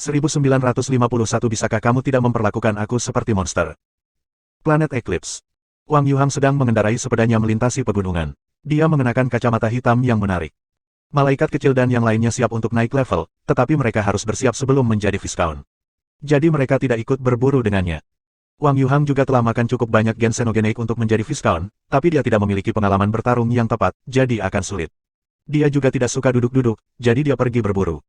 1951 Bisakah kamu tidak memperlakukan aku seperti monster? Planet Eclipse. Wang Yuhang sedang mengendarai sepedanya melintasi pegunungan. Dia mengenakan kacamata hitam yang menarik. Malaikat kecil dan yang lainnya siap untuk naik level, tetapi mereka harus bersiap sebelum menjadi Viscount. Jadi mereka tidak ikut berburu dengannya. Wang Yuhang juga telah makan cukup banyak gen Xenogeneik untuk menjadi Viscount, tapi dia tidak memiliki pengalaman bertarung yang tepat, jadi akan sulit. Dia juga tidak suka duduk-duduk, jadi dia pergi berburu.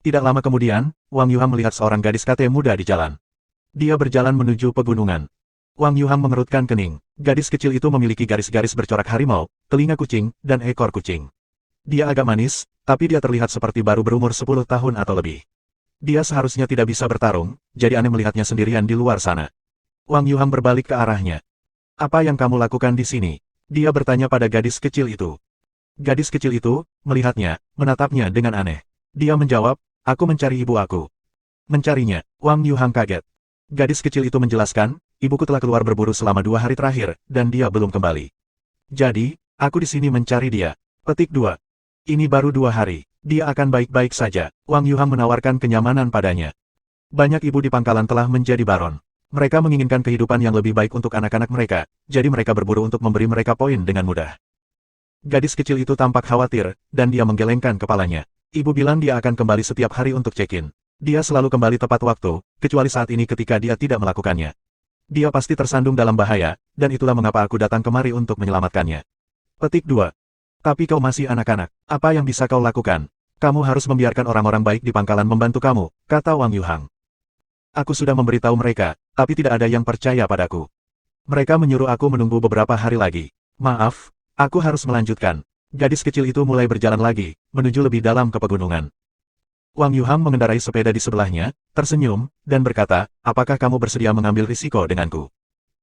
Tidak lama kemudian, Wang Yuhang melihat seorang gadis KT muda di jalan. Dia berjalan menuju pegunungan. Wang Yuhang mengerutkan kening. Gadis kecil itu memiliki garis-garis bercorak harimau, telinga kucing, dan ekor kucing. Dia agak manis, tapi dia terlihat seperti baru berumur 10 tahun atau lebih. Dia seharusnya tidak bisa bertarung, jadi aneh melihatnya sendirian di luar sana. Wang Yuhang berbalik ke arahnya. Apa yang kamu lakukan di sini? Dia bertanya pada gadis kecil itu. Gadis kecil itu, melihatnya, menatapnya dengan aneh. Dia menjawab, aku mencari ibu aku. Mencarinya, Wang Yuhang kaget. Gadis kecil itu menjelaskan, ibuku telah keluar berburu selama 2 hari terakhir, dan dia belum kembali. Jadi, aku di sini mencari dia. Petik 2. Ini baru 2 hari. Dia akan baik-baik saja. Wang Yuhang menawarkan kenyamanan padanya. Banyak ibu di pangkalan telah menjadi baron. Mereka menginginkan kehidupan yang lebih baik untuk anak-anak mereka, jadi mereka berburu untuk memberi mereka poin dengan mudah. Gadis kecil itu tampak khawatir, dan dia menggelengkan kepalanya. Ibu bilang dia akan kembali setiap hari untuk check-in. Dia selalu kembali tepat waktu, kecuali saat ini ketika dia tidak melakukannya. Dia pasti tersandung dalam bahaya, dan itulah mengapa aku datang kemari untuk menyelamatkannya. Petik 2. Tapi kau masih anak-anak. Apa yang bisa kau lakukan? Kamu harus membiarkan orang-orang baik di pangkalan membantu kamu, kata Wang Yuhang. Aku sudah memberitahu mereka, tapi tidak ada yang percaya padaku. Mereka menyuruh aku menunggu beberapa hari lagi. Maaf, aku harus melanjutkan. Gadis kecil itu mulai berjalan lagi, menuju lebih dalam ke pegunungan. Wang Yuhang mengendarai sepeda di sebelahnya, tersenyum, dan berkata, apakah kamu bersedia mengambil risiko denganku?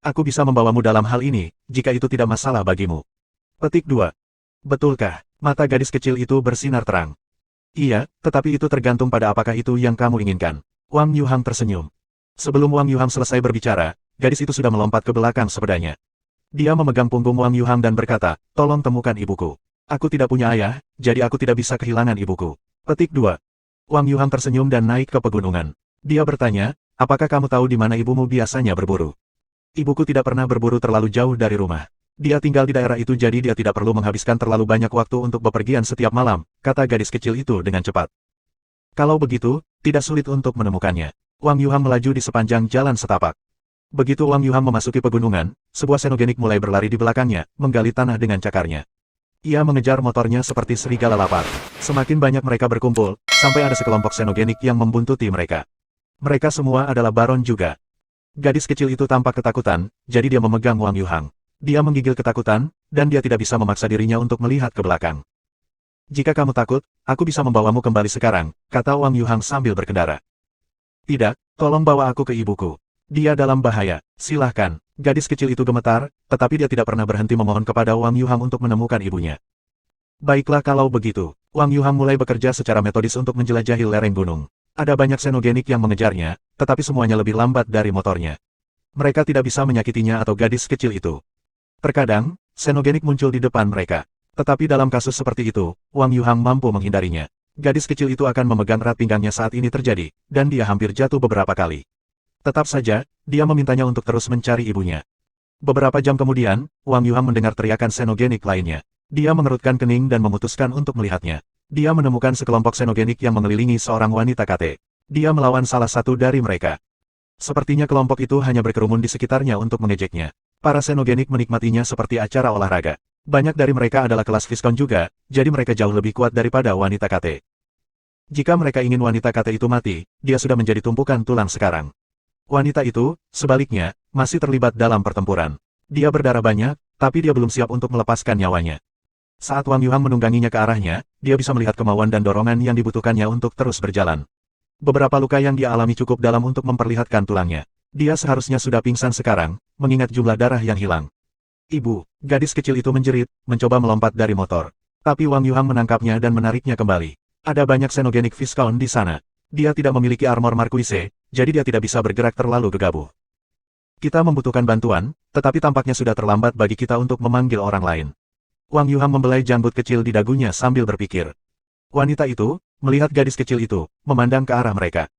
Aku bisa membawamu dalam hal ini, jika itu tidak masalah bagimu. Petik 2. Betulkah? Mata gadis kecil itu bersinar terang. Iya, tetapi itu tergantung pada apakah itu yang kamu inginkan. Wang Yuhang tersenyum. Sebelum Wang Yuhang selesai berbicara, gadis itu sudah melompat ke belakang sepedanya. Dia memegang punggung Wang Yuhang dan berkata, tolong temukan ibuku. Aku tidak punya ayah, jadi aku tidak bisa kehilangan ibuku. Petik 2. Wang Yuhang tersenyum dan naik ke pegunungan. Dia bertanya, apakah kamu tahu di mana ibumu biasanya berburu? Ibuku tidak pernah berburu terlalu jauh dari rumah. Dia tinggal di daerah itu jadi dia tidak perlu menghabiskan terlalu banyak waktu untuk bepergian setiap malam, kata gadis kecil itu dengan cepat. Kalau begitu, tidak sulit untuk menemukannya. Wang Yuhang melaju di sepanjang jalan setapak. Begitu Wang Yuhang memasuki pegunungan, sebuah Xenogenik mulai berlari di belakangnya, menggali tanah dengan cakarnya. Ia mengejar motornya seperti serigala lapar. Semakin banyak mereka berkumpul, sampai ada sekelompok Xenogenik yang membuntuti mereka. Mereka semua adalah baron juga. Gadis kecil itu tampak ketakutan, jadi dia memegang Wang Yuhang. Dia menggigil ketakutan, dan dia tidak bisa memaksa dirinya untuk melihat ke belakang. Jika kamu takut, aku bisa membawamu kembali sekarang, kata Wang Yuhang sambil berkendara. Tidak, tolong bawa aku ke ibuku. Dia dalam bahaya, silahkan. Gadis kecil itu gemetar, tetapi dia tidak pernah berhenti memohon kepada Wang Yuhang untuk menemukan ibunya. Baiklah kalau begitu. Wang Yuhang mulai bekerja secara metodis untuk menjelajahi lereng gunung. Ada banyak Xenogenik yang mengejarnya, tetapi semuanya lebih lambat dari motornya. Mereka tidak bisa menyakitinya atau gadis kecil itu. Terkadang, Xenogenik muncul di depan mereka. Tetapi dalam kasus seperti itu, Wang Yuhang mampu menghindarinya. Gadis kecil itu akan memegang erat pinggangnya saat ini terjadi, dan dia hampir jatuh beberapa kali. Tetap saja, dia memintanya untuk terus mencari ibunya. Beberapa jam kemudian, Wang Yuhang mendengar teriakan Xenogenik lainnya. Dia mengerutkan kening dan memutuskan untuk melihatnya. Dia menemukan sekelompok Xenogenik yang mengelilingi seorang wanita KT. Dia melawan salah satu dari mereka. Sepertinya kelompok itu hanya berkerumun di sekitarnya untuk mengejeknya. Para Xenogenik menikmatinya seperti acara olahraga. Banyak dari mereka adalah kelas Viscount juga, jadi mereka jauh lebih kuat daripada wanita KT. Jika mereka ingin wanita KT itu mati, dia sudah menjadi tumpukan tulang sekarang. Wanita itu, sebaliknya, masih terlibat dalam pertempuran. Dia berdarah banyak, tapi dia belum siap untuk melepaskan nyawanya. Saat Wang Yuhang menungganginya ke arahnya, dia bisa melihat kemauan dan dorongan yang dibutuhkannya untuk terus berjalan. Beberapa luka yang dia alami cukup dalam untuk memperlihatkan tulangnya. Dia seharusnya sudah pingsan sekarang, mengingat jumlah darah yang hilang. Ibu, gadis kecil itu menjerit, mencoba melompat dari motor. Tapi Wang Yuhang menangkapnya dan menariknya kembali. Ada banyak Xenogenik Viscount di sana. Dia tidak memiliki armor Marquise, jadi dia tidak bisa bergerak terlalu gegabah. Kita membutuhkan bantuan, tetapi tampaknya sudah terlambat bagi kita untuk memanggil orang lain. Wang Yuhang membelai janggut kecil di dagunya sambil berpikir. Wanita itu, melihat gadis kecil itu, memandang ke arah mereka.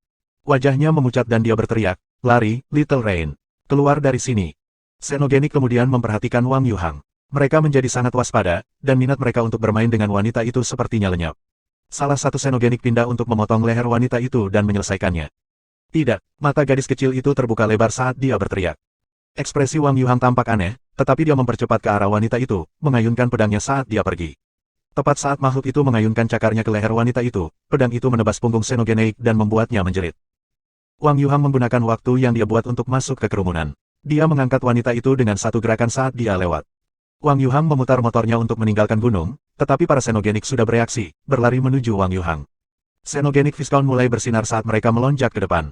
Wajahnya memucat dan dia berteriak, "Lari, Little Rain! Keluar dari sini!" Xenogenik kemudian memperhatikan Wang Yuhang. Mereka menjadi sangat waspada, dan minat mereka untuk bermain dengan wanita itu sepertinya lenyap. Salah satu Xenogenik pindah untuk memotong leher wanita itu dan menyelesaikannya. Tidak, mata gadis kecil itu terbuka lebar saat dia berteriak. Ekspresi Wang Yuhang tampak aneh, tetapi dia mempercepat ke arah wanita itu, mengayunkan pedangnya saat dia pergi. Tepat saat makhluk itu mengayunkan cakarnya ke leher wanita itu, pedang itu menebas punggung Xenogenik dan membuatnya menjerit. Wang Yuhang menggunakan waktu yang dia buat untuk masuk ke kerumunan. Dia mengangkat wanita itu dengan satu gerakan saat dia lewat. Wang Yuhang memutar motornya untuk meninggalkan gunung, tetapi para Xenogenik sudah bereaksi, berlari menuju Wang Yuhang. Xenogenik Viscount mulai bersinar saat mereka melonjak ke depan.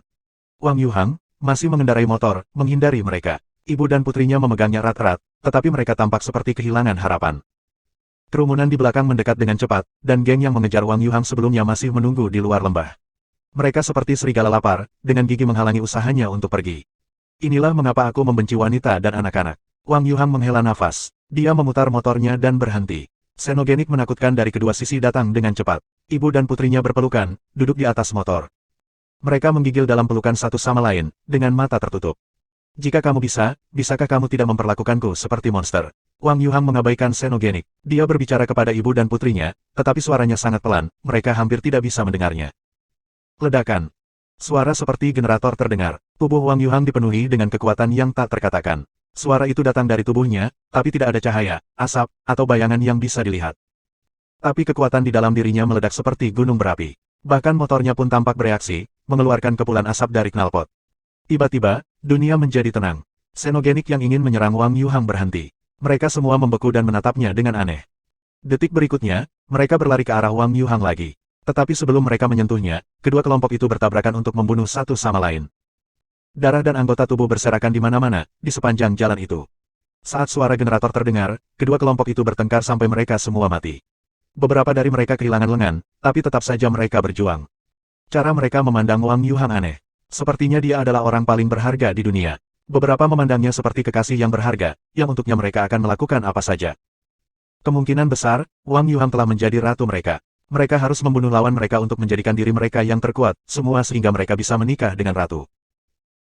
Wang Yuhang masih mengendarai motor, menghindari mereka. Ibu dan putrinya memegangnya erat-erat, tetapi mereka tampak seperti kehilangan harapan. Kerumunan di belakang mendekat dengan cepat, dan geng yang mengejar Wang Yuhang sebelumnya masih menunggu di luar lembah. Mereka seperti serigala lapar, dengan gigi menghalangi usahanya untuk pergi. Inilah mengapa aku membenci wanita dan anak-anak. Wang Yuhang menghela nafas. Dia memutar motornya dan berhenti. Xenogenik menakutkan dari kedua sisi datang dengan cepat. Ibu dan putrinya berpelukan, duduk di atas motor. Mereka menggigil dalam pelukan satu sama lain, dengan mata tertutup. Jika kamu bisa, bisakah kamu tidak memperlakukanku seperti monster? Wang Yuhang mengabaikan Xenogenik. Dia berbicara kepada ibu dan putrinya, tetapi suaranya sangat pelan, mereka hampir tidak bisa mendengarnya. Ledakan. Suara seperti generator terdengar. Tubuh Wang Yuhang dipenuhi dengan kekuatan yang tak terkatakan. Suara itu datang dari tubuhnya, tapi tidak ada cahaya, asap, atau bayangan yang bisa dilihat. Tapi kekuatan di dalam dirinya meledak seperti gunung berapi. Bahkan motornya pun tampak bereaksi, mengeluarkan kepulan asap dari knalpot. Tiba-tiba, dunia menjadi tenang. Xenogenik yang ingin menyerang Wang Yuhang berhenti. Mereka semua membeku dan menatapnya dengan aneh. Detik berikutnya, mereka berlari ke arah Wang Yuhang lagi. Tetapi sebelum mereka menyentuhnya, kedua kelompok itu bertabrakan untuk membunuh satu sama lain. Darah dan anggota tubuh berserakan di mana-mana, di sepanjang jalan itu. Saat suara generator terdengar, kedua kelompok itu bertengkar sampai mereka semua mati. Beberapa dari mereka kehilangan lengan, tapi tetap saja mereka berjuang. Cara mereka memandang Wang Yuhang aneh. Sepertinya dia adalah orang paling berharga di dunia. Beberapa memandangnya seperti kekasih yang berharga, yang untuknya mereka akan melakukan apa saja. Kemungkinan besar, Wang Yuhang telah menjadi ratu mereka. Mereka harus membunuh lawan mereka untuk menjadikan diri mereka yang terkuat, semua sehingga mereka bisa menikah dengan ratu.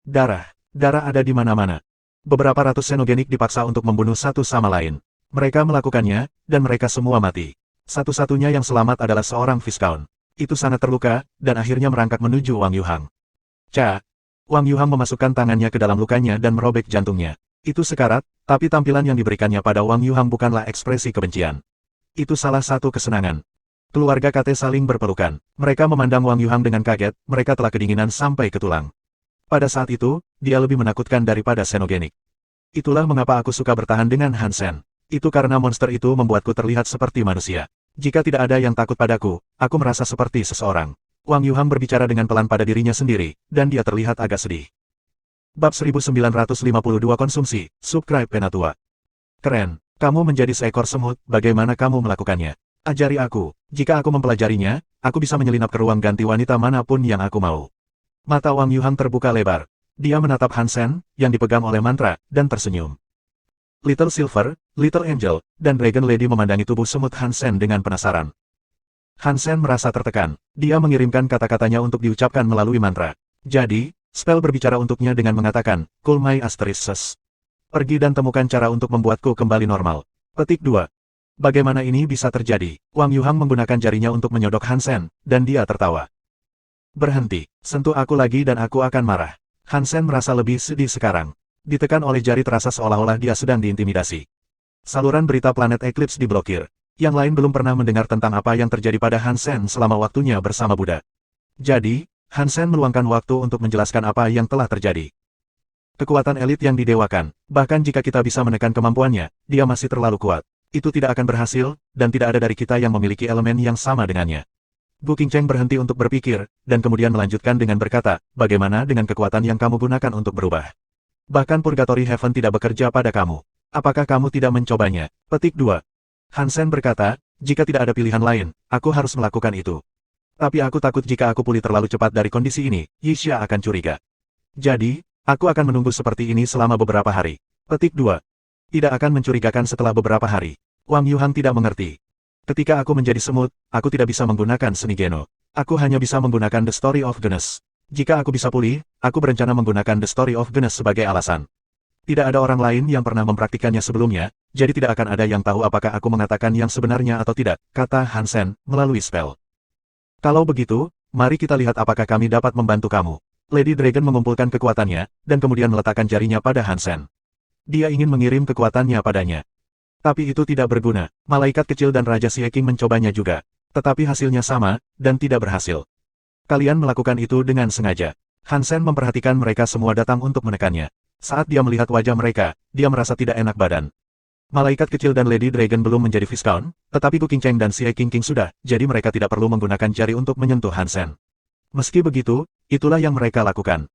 Darah ada di mana-mana. Beberapa ratus Xenogenik dipaksa untuk membunuh satu sama lain. Mereka melakukannya, dan mereka semua mati. Satu-satunya yang selamat adalah seorang Viscount. Itu sangat terluka, dan akhirnya merangkak menuju Wang Yuhang. Wang Yuhang memasukkan tangannya ke dalam lukanya dan merobek jantungnya. Itu sekarat, tapi tampilan yang diberikannya pada Wang Yuhang bukanlah ekspresi kebencian. Itu salah satu kesenangan. Keluarga KT saling berpelukan. Mereka memandang Wang Yuhang dengan kaget, mereka telah kedinginan sampai ke tulang. Pada saat itu, dia lebih menakutkan daripada Xenogenik. Itulah mengapa aku suka bertahan dengan Hansen. Itu karena monster itu membuatku terlihat seperti manusia. Jika tidak ada yang takut padaku, aku merasa seperti seseorang. Wang Yuhang berbicara dengan pelan pada dirinya sendiri, dan dia terlihat agak sedih. Bab 1952 Konsumsi, Subscribe Penatua. Keren, kamu menjadi seekor semut, bagaimana kamu melakukannya? Ajari aku, jika aku mempelajarinya, aku bisa menyelinap ke ruang ganti wanita manapun yang aku mau. Mata Wang Yuhang terbuka lebar. Dia menatap Hansen, yang dipegang oleh mantra, dan tersenyum. Little Silver, Little Angel, dan Dragon Lady memandangi tubuh semut Hansen dengan penasaran. Hansen merasa tertekan. Dia mengirimkan kata-katanya untuk diucapkan melalui mantra. Jadi, spell berbicara untuknya dengan mengatakan, Cool my asterisks. Pergi dan temukan cara untuk membuatku kembali normal. Petik 2. Bagaimana ini bisa terjadi? Wang Yuhang menggunakan jarinya untuk menyodok Hansen, dan dia tertawa. Berhenti, sentuh aku lagi dan aku akan marah. Hansen merasa lebih sedih sekarang. Ditekan oleh jari terasa seolah-olah dia sedang diintimidasi. Saluran berita planet Eclipse diblokir. Yang lain belum pernah mendengar tentang apa yang terjadi pada Hansen selama waktunya bersama Buddha. Jadi, Hansen meluangkan waktu untuk menjelaskan apa yang telah terjadi. Kekuatan elit yang didewakan, bahkan jika kita bisa menekan kemampuannya, dia masih terlalu kuat. Itu tidak akan berhasil, dan tidak ada dari kita yang memiliki elemen yang sama dengannya. Bu Qingcheng berhenti untuk berpikir, dan kemudian melanjutkan dengan berkata, bagaimana dengan kekuatan yang kamu gunakan untuk berubah? Bahkan Purgatory Heaven tidak bekerja pada kamu. Apakah kamu tidak mencobanya? Petik 2. Hansen berkata, jika tidak ada pilihan lain, aku harus melakukan itu. Tapi aku takut jika aku pulih terlalu cepat dari kondisi ini, Yixia akan curiga. Jadi, aku akan menunggu seperti ini selama beberapa hari. Petik 2. Tidak akan mencurigakan setelah beberapa hari. Wang Yuhang tidak mengerti. Ketika aku menjadi semut, aku tidak bisa menggunakan seni Geno. Aku hanya bisa menggunakan The Story of Genes. Jika aku bisa pulih, aku berencana menggunakan The Story of Genes sebagai alasan. Tidak ada orang lain yang pernah mempraktikannya sebelumnya, jadi tidak akan ada yang tahu apakah aku mengatakan yang sebenarnya atau tidak, kata Hansen, melalui spell. Kalau begitu, mari kita lihat apakah kami dapat membantu kamu. Lady Dragon mengumpulkan kekuatannya, dan kemudian meletakkan jarinya pada Hansen. Dia ingin mengirim kekuatannya padanya. Tapi itu tidak berguna. Malaikat kecil dan Raja Sieking mencobanya juga. Tetapi hasilnya sama, dan tidak berhasil. Kalian melakukan itu dengan sengaja. Hansen memperhatikan mereka semua datang untuk menekannya. Saat dia melihat wajah mereka, dia merasa tidak enak badan. Malaikat kecil dan Lady Dragon belum menjadi Viscount, tetapi Gu Qingcheng dan Sieking King sudah, jadi mereka tidak perlu menggunakan jari untuk menyentuh Hansen. Meski begitu, itulah yang mereka lakukan.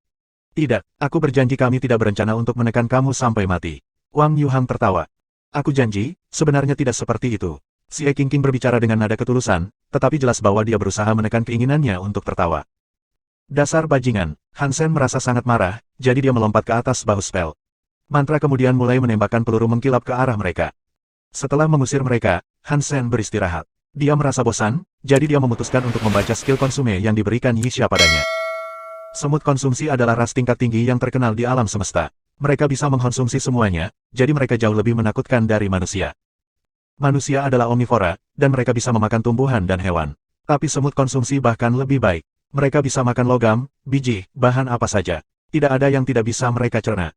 Tidak, aku berjanji kami tidak berencana untuk menekan kamu sampai mati. Wang Yuhang tertawa. Aku janji, sebenarnya tidak seperti itu. Sieking King berbicara dengan nada ketulusan, tetapi jelas bahwa dia berusaha menekan keinginannya untuk tertawa. Dasar bajingan, Hansen merasa sangat marah, jadi dia melompat ke atas bahu spell. Mantra kemudian mulai menembakkan peluru mengkilap ke arah mereka. Setelah mengusir mereka, Hansen beristirahat. Dia merasa bosan, jadi dia memutuskan untuk membaca skill konsume yang diberikan Yixia padanya. Semut konsumsi adalah ras tingkat tinggi yang terkenal di alam semesta. Mereka bisa mengkonsumsi semuanya, jadi mereka jauh lebih menakutkan dari manusia. Manusia adalah omnivora, dan mereka bisa memakan tumbuhan dan hewan. Tapi semut konsumsi bahkan lebih baik. Mereka bisa makan logam, biji, bahan apa saja. Tidak ada yang tidak bisa mereka cerna.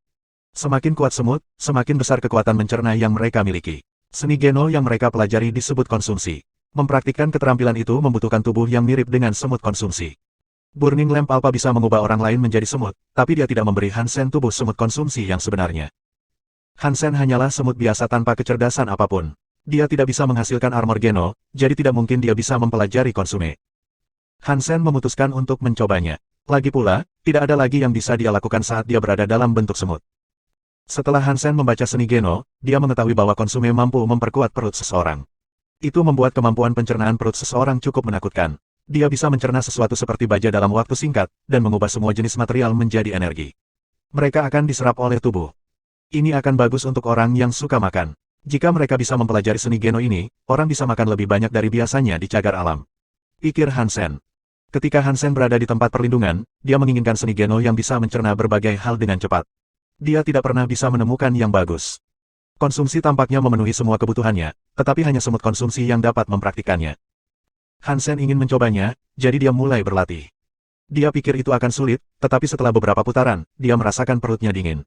Semakin kuat semut, semakin besar kekuatan mencerna yang mereka miliki. Seni Geno yang mereka pelajari disebut konsumsi. Mempraktikkan keterampilan itu membutuhkan tubuh yang mirip dengan semut konsumsi. Burning Lamp Alpha bisa mengubah orang lain menjadi semut, tapi dia tidak memberi Hansen tubuh semut konsumsi yang sebenarnya. Hansen hanyalah semut biasa tanpa kecerdasan apapun. Dia tidak bisa menghasilkan armor Geno, jadi tidak mungkin dia bisa mempelajari konsume. Hansen memutuskan untuk mencobanya. Lagi pula, tidak ada lagi yang bisa dia lakukan saat dia berada dalam bentuk semut. Setelah Hansen membaca seni Geno, dia mengetahui bahwa konsume mampu memperkuat perut seseorang. Itu membuat kemampuan pencernaan perut seseorang cukup menakutkan. Dia bisa mencerna sesuatu seperti baja dalam waktu singkat, dan mengubah semua jenis material menjadi energi. Mereka akan diserap oleh tubuh. Ini akan bagus untuk orang yang suka makan. Jika mereka bisa mempelajari seni Geno ini, orang bisa makan lebih banyak dari biasanya di cagar alam. Pikir Hansen. Ketika Hansen berada di tempat perlindungan, dia menginginkan seni Geno yang bisa mencerna berbagai hal dengan cepat. Dia tidak pernah bisa menemukan yang bagus. Konsumsi tampaknya memenuhi semua kebutuhannya, tetapi hanya semut konsumsi yang dapat mempraktikannya. Hansen ingin mencobanya, jadi dia mulai berlatih. Dia pikir itu akan sulit, tetapi setelah beberapa putaran, dia merasakan perutnya dingin.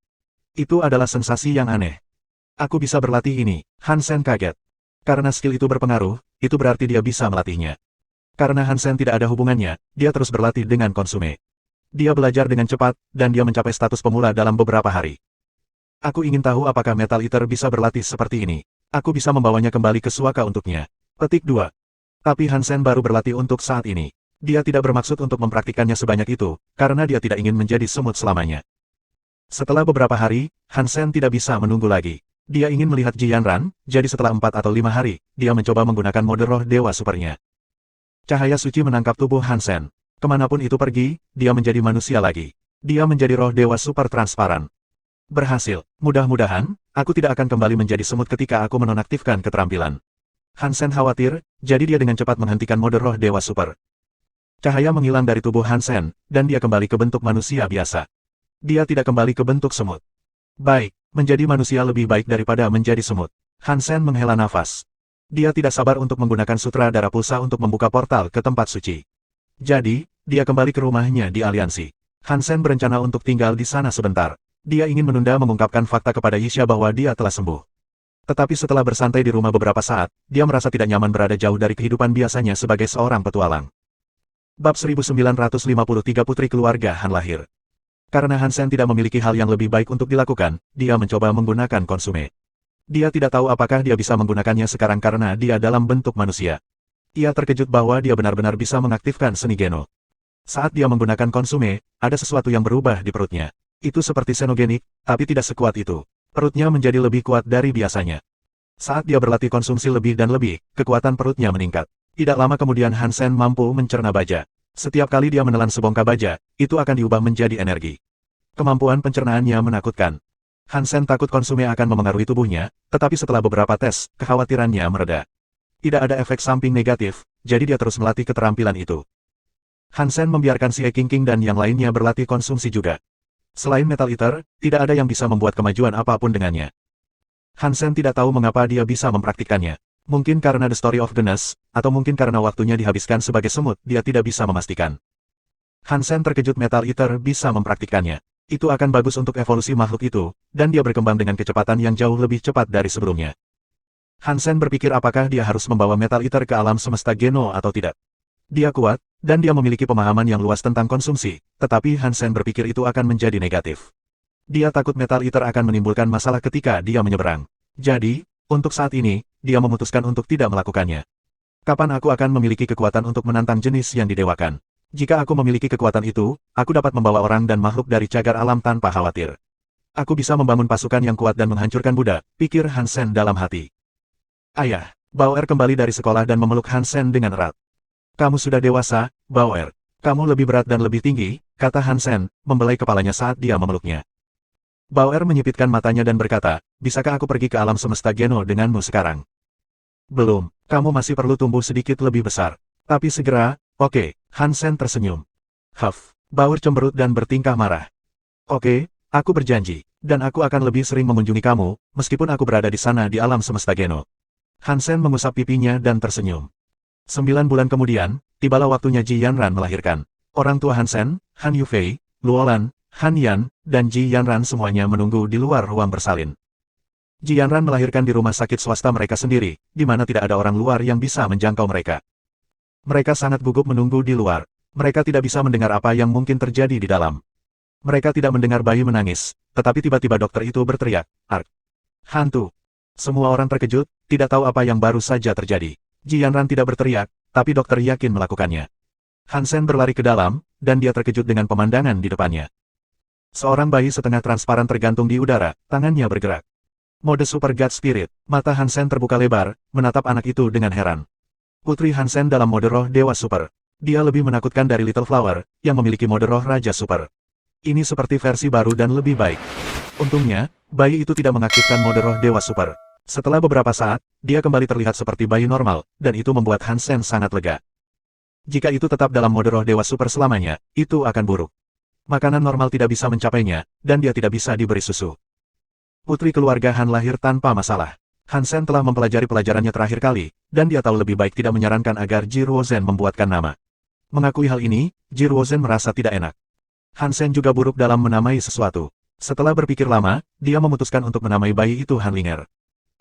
Itu adalah sensasi yang aneh. Aku bisa berlatih ini, Hansen kaget. Karena skill itu berpengaruh, itu berarti dia bisa melatihnya. Karena Hansen tidak ada hubungannya, dia terus berlatih dengan konsume. Dia belajar dengan cepat, dan dia mencapai status pemula dalam beberapa hari. Aku ingin tahu apakah Metal Eater bisa berlatih seperti ini. Aku bisa membawanya kembali ke Suaka untuknya. Petik 2. Tapi Hansen baru berlatih untuk saat ini. Dia tidak bermaksud untuk mempraktikannya sebanyak itu, karena dia tidak ingin menjadi semut selamanya. Setelah beberapa hari, Hansen tidak bisa menunggu lagi. Dia ingin melihat Jian Ran, jadi setelah 4 atau 5 hari, dia mencoba menggunakan mode roh dewa supernya. Cahaya suci menangkap tubuh Hansen. Kemanapun itu pergi, dia menjadi manusia lagi. Dia menjadi roh dewa super transparan. Berhasil. Mudah-mudahan, aku tidak akan kembali menjadi semut ketika aku menonaktifkan keterampilan. Hansen khawatir, jadi dia dengan cepat menghentikan mode roh dewa super. Cahaya menghilang dari tubuh Hansen, dan dia kembali ke bentuk manusia biasa. Dia tidak kembali ke bentuk semut. Baik, menjadi manusia lebih baik daripada menjadi semut. Hansen menghela nafas. Dia tidak sabar untuk menggunakan sutra darah pulsa untuk membuka portal ke tempat suci. Jadi, dia kembali ke rumahnya di aliansi. Hansen berencana untuk tinggal di sana sebentar. Dia ingin menunda mengungkapkan fakta kepada Yixia bahwa dia telah sembuh. Tetapi setelah bersantai di rumah beberapa saat, dia merasa tidak nyaman berada jauh dari kehidupan biasanya sebagai seorang petualang. Bab 1953 Putri Keluarga Han lahir. Karena Hansen tidak memiliki hal yang lebih baik untuk dilakukan, dia mencoba menggunakan konsume. Dia tidak tahu apakah dia bisa menggunakannya sekarang karena dia dalam bentuk manusia. Ia terkejut bahwa dia benar-benar bisa mengaktifkan seni Geno. Saat dia menggunakan konsume, ada sesuatu yang berubah di perutnya. Itu seperti xenogenik, tapi tidak sekuat itu. Perutnya menjadi lebih kuat dari biasanya. Saat dia berlatih konsumsi lebih dan lebih, kekuatan perutnya meningkat. Tidak lama kemudian Hansen mampu mencerna baja. Setiap kali dia menelan sebongkah baja, itu akan diubah menjadi energi. Kemampuan pencernaannya menakutkan. Hansen takut konsume akan memengaruhi tubuhnya, tetapi setelah beberapa tes, kekhawatirannya mereda. Tidak ada efek samping negatif, jadi dia terus melatih keterampilan itu. Hansen membiarkan si King dan yang lainnya berlatih konsumsi juga. Selain Metal Eater, tidak ada yang bisa membuat kemajuan apapun dengannya. Hansen tidak tahu mengapa dia bisa mempraktikkannya. Mungkin karena The Story of the Nest, atau mungkin karena waktunya dihabiskan sebagai semut, dia tidak bisa memastikan. Hansen terkejut Metal Eater bisa mempraktikkannya. Itu akan bagus untuk evolusi makhluk itu, dan dia berkembang dengan kecepatan yang jauh lebih cepat dari sebelumnya. Hansen berpikir apakah dia harus membawa Metal Eater ke alam semesta Geno atau tidak. Dia kuat, dan dia memiliki pemahaman yang luas tentang konsumsi, tetapi Hansen berpikir itu akan menjadi negatif. Dia takut Metal Eater akan menimbulkan masalah ketika dia menyeberang. Jadi, untuk saat ini, dia memutuskan untuk tidak melakukannya. Kapan aku akan memiliki kekuatan untuk menantang jenis yang didewakan? Jika aku memiliki kekuatan itu, aku dapat membawa orang dan makhluk dari cagar alam tanpa khawatir. Aku bisa membangun pasukan yang kuat dan menghancurkan Buddha, pikir Hansen dalam hati. Ayah, Bauer kembali dari sekolah dan memeluk Hansen dengan erat. Kamu sudah dewasa, Bauer. Kamu lebih berat dan lebih tinggi, kata Hansen, membelai kepalanya saat dia memeluknya. Bauer menyipitkan matanya dan berkata, bisakah aku pergi ke alam semesta Geno denganmu sekarang? Belum, kamu masih perlu tumbuh sedikit lebih besar. Tapi segera, oke, Hansen tersenyum. Huff, Bauer cemberut dan bertingkah marah. Oke, aku berjanji, dan aku akan lebih sering mengunjungi kamu, meskipun aku berada di sana di alam semesta Geno. Hansen mengusap pipinya dan tersenyum. 9 bulan kemudian, tibalah waktunya Ji Yanran melahirkan. Orang tua Hansen, Han Yufei, Luolan, Han Yan, dan Ji Yanran semuanya menunggu di luar ruang bersalin. Ji Yanran melahirkan di rumah sakit swasta mereka sendiri, di mana tidak ada orang luar yang bisa menjangkau mereka. Mereka sangat gugup menunggu di luar. Mereka tidak bisa mendengar apa yang mungkin terjadi di dalam. Mereka tidak mendengar bayi menangis, tetapi tiba-tiba dokter itu berteriak, "Ark! Hantu!" Semua orang terkejut, tidak tahu apa yang baru saja terjadi. Ji Yanran tidak berteriak, tapi dokter yakin melakukannya. Hansen berlari ke dalam, dan dia terkejut dengan pemandangan di depannya. Seorang bayi setengah transparan tergantung di udara, tangannya bergerak. Mode Super God Spirit, mata Hansen terbuka lebar, menatap anak itu dengan heran. Putri Hansen dalam mode roh Dewa Super. Dia lebih menakutkan dari Little Flower, yang memiliki mode roh Raja Super. Ini seperti versi baru dan lebih baik. Untungnya, bayi itu tidak mengaktifkan mode roh Dewa Super. Setelah beberapa saat, dia kembali terlihat seperti bayi normal, dan itu membuat Hansen sangat lega. Jika itu tetap dalam mode roh Dewa Super selamanya, itu akan buruk. Makanan normal tidak bisa mencapainya, dan dia tidak bisa diberi susu. Putri keluarga Han lahir tanpa masalah. Hansen telah mempelajari pelajarannya terakhir kali, dan dia tahu lebih baik tidak menyarankan agar Ji Ruozhen membuatkan nama. Mengakui hal ini, Ji Ruozhen merasa tidak enak. Hansen juga buruk dalam menamai sesuatu. Setelah berpikir lama, dia memutuskan untuk menamai bayi itu Hanlinger.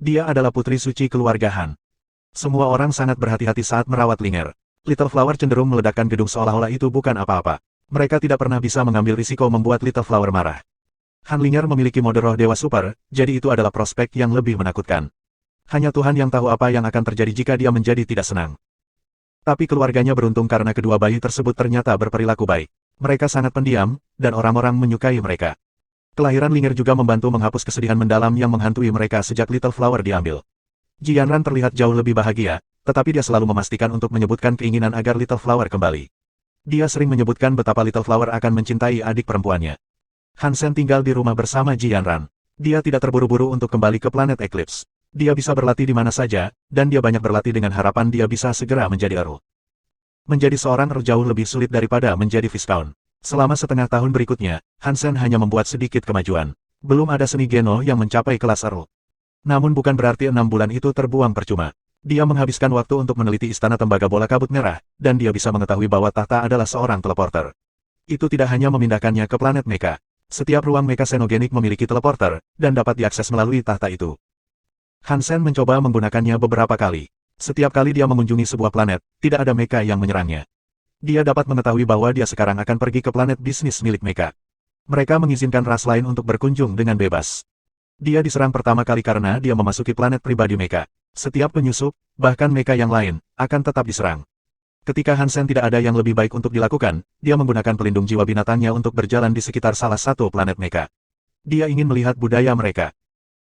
Dia adalah putri suci keluarga Han. Semua orang sangat berhati-hati saat merawat Linger. Little Flower cenderung meledakkan gedung seolah-olah itu bukan apa-apa. Mereka tidak pernah bisa mengambil risiko membuat Little Flower marah. Hanlinger memiliki mode roh Dewa Super, jadi itu adalah prospek yang lebih menakutkan. Hanya Tuhan yang tahu apa yang akan terjadi jika dia menjadi tidak senang. Tapi keluarganya beruntung karena kedua bayi tersebut ternyata berperilaku baik. Mereka sangat pendiam, dan orang-orang menyukai mereka. Kelahiran Linger juga membantu menghapus kesedihan mendalam yang menghantui mereka sejak Little Flower diambil. Ji Yanran terlihat jauh lebih bahagia, tetapi dia selalu memastikan untuk menyebutkan keinginan agar Little Flower kembali. Dia sering menyebutkan betapa Little Flower akan mencintai adik perempuannya. Hansen tinggal di rumah bersama Ji Yanran. Dia tidak terburu-buru untuk kembali ke planet Eclipse. Dia bisa berlatih di mana saja, dan dia banyak berlatih dengan harapan dia bisa segera menjadi Earl. Menjadi seorang Earl jauh lebih sulit daripada menjadi Viscount. Selama setengah tahun berikutnya, Hansen hanya membuat sedikit kemajuan. Belum ada seni Geno yang mencapai kelas Earl. Namun bukan berarti 6 bulan itu terbuang percuma. Dia menghabiskan waktu untuk meneliti istana tembaga bola kabut merah, dan dia bisa mengetahui bahwa tahta adalah seorang teleporter. Itu tidak hanya memindahkannya ke planet Mecha. Setiap ruang Mecha Xenogenik memiliki teleporter, dan dapat diakses melalui tahta itu. Hansen mencoba menggunakannya beberapa kali. Setiap kali dia mengunjungi sebuah planet, tidak ada Mecha yang menyerangnya. Dia dapat mengetahui bahwa dia sekarang akan pergi ke planet bisnis milik Mecha. Mereka mengizinkan ras lain untuk berkunjung dengan bebas. Dia diserang pertama kali karena dia memasuki planet pribadi Mecha. Setiap penyusup, bahkan Mecha yang lain, akan tetap diserang. Ketika Hansen tidak ada yang lebih baik untuk dilakukan, dia menggunakan pelindung jiwa binatangnya untuk berjalan di sekitar salah satu planet Mecha. Dia ingin melihat budaya mereka.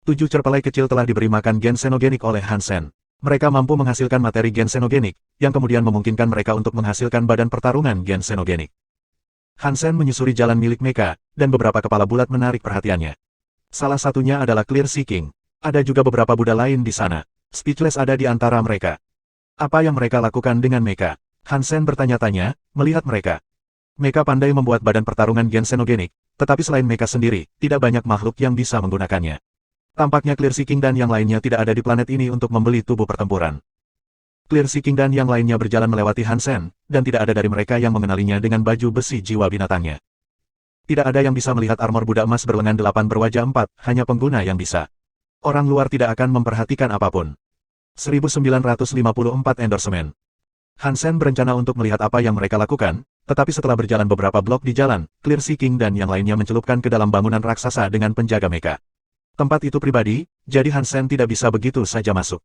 7 cerpelai kecil telah diberi makan gen xenogenik oleh Hansen. Mereka mampu menghasilkan materi gen xenogenik, yang kemudian memungkinkan mereka untuk menghasilkan badan pertarungan gen xenogenik. Hansen menyusuri jalan milik Mecha, dan beberapa kepala bulat menarik perhatiannya. Salah satunya adalah Clear Seeking. Ada juga beberapa Buddha lain di sana. Speechless ada di antara mereka. Apa yang mereka lakukan dengan Mecha? Hansen bertanya-tanya, melihat mereka. Mecha pandai membuat badan pertarungan gensenogenik, tetapi selain mecha sendiri, tidak banyak makhluk yang bisa menggunakannya. Tampaknya Clear Seeking dan yang lainnya tidak ada di planet ini untuk membeli tubuh pertempuran. Clear Seeking dan yang lainnya berjalan melewati Hansen, dan tidak ada dari mereka yang mengenalinya dengan baju besi jiwa binatangnya. Tidak ada yang bisa melihat armor budak emas berlengan 8 berwajah 4, hanya pengguna yang bisa. Orang luar tidak akan memperhatikan apapun. 1954 endorsement. Hansen berencana untuk melihat apa yang mereka lakukan, tetapi setelah berjalan beberapa blok di jalan, Clear Seeking dan yang lainnya mencelupkan ke dalam bangunan raksasa dengan penjaga mecha. Tempat itu pribadi, jadi Hansen tidak bisa begitu saja masuk.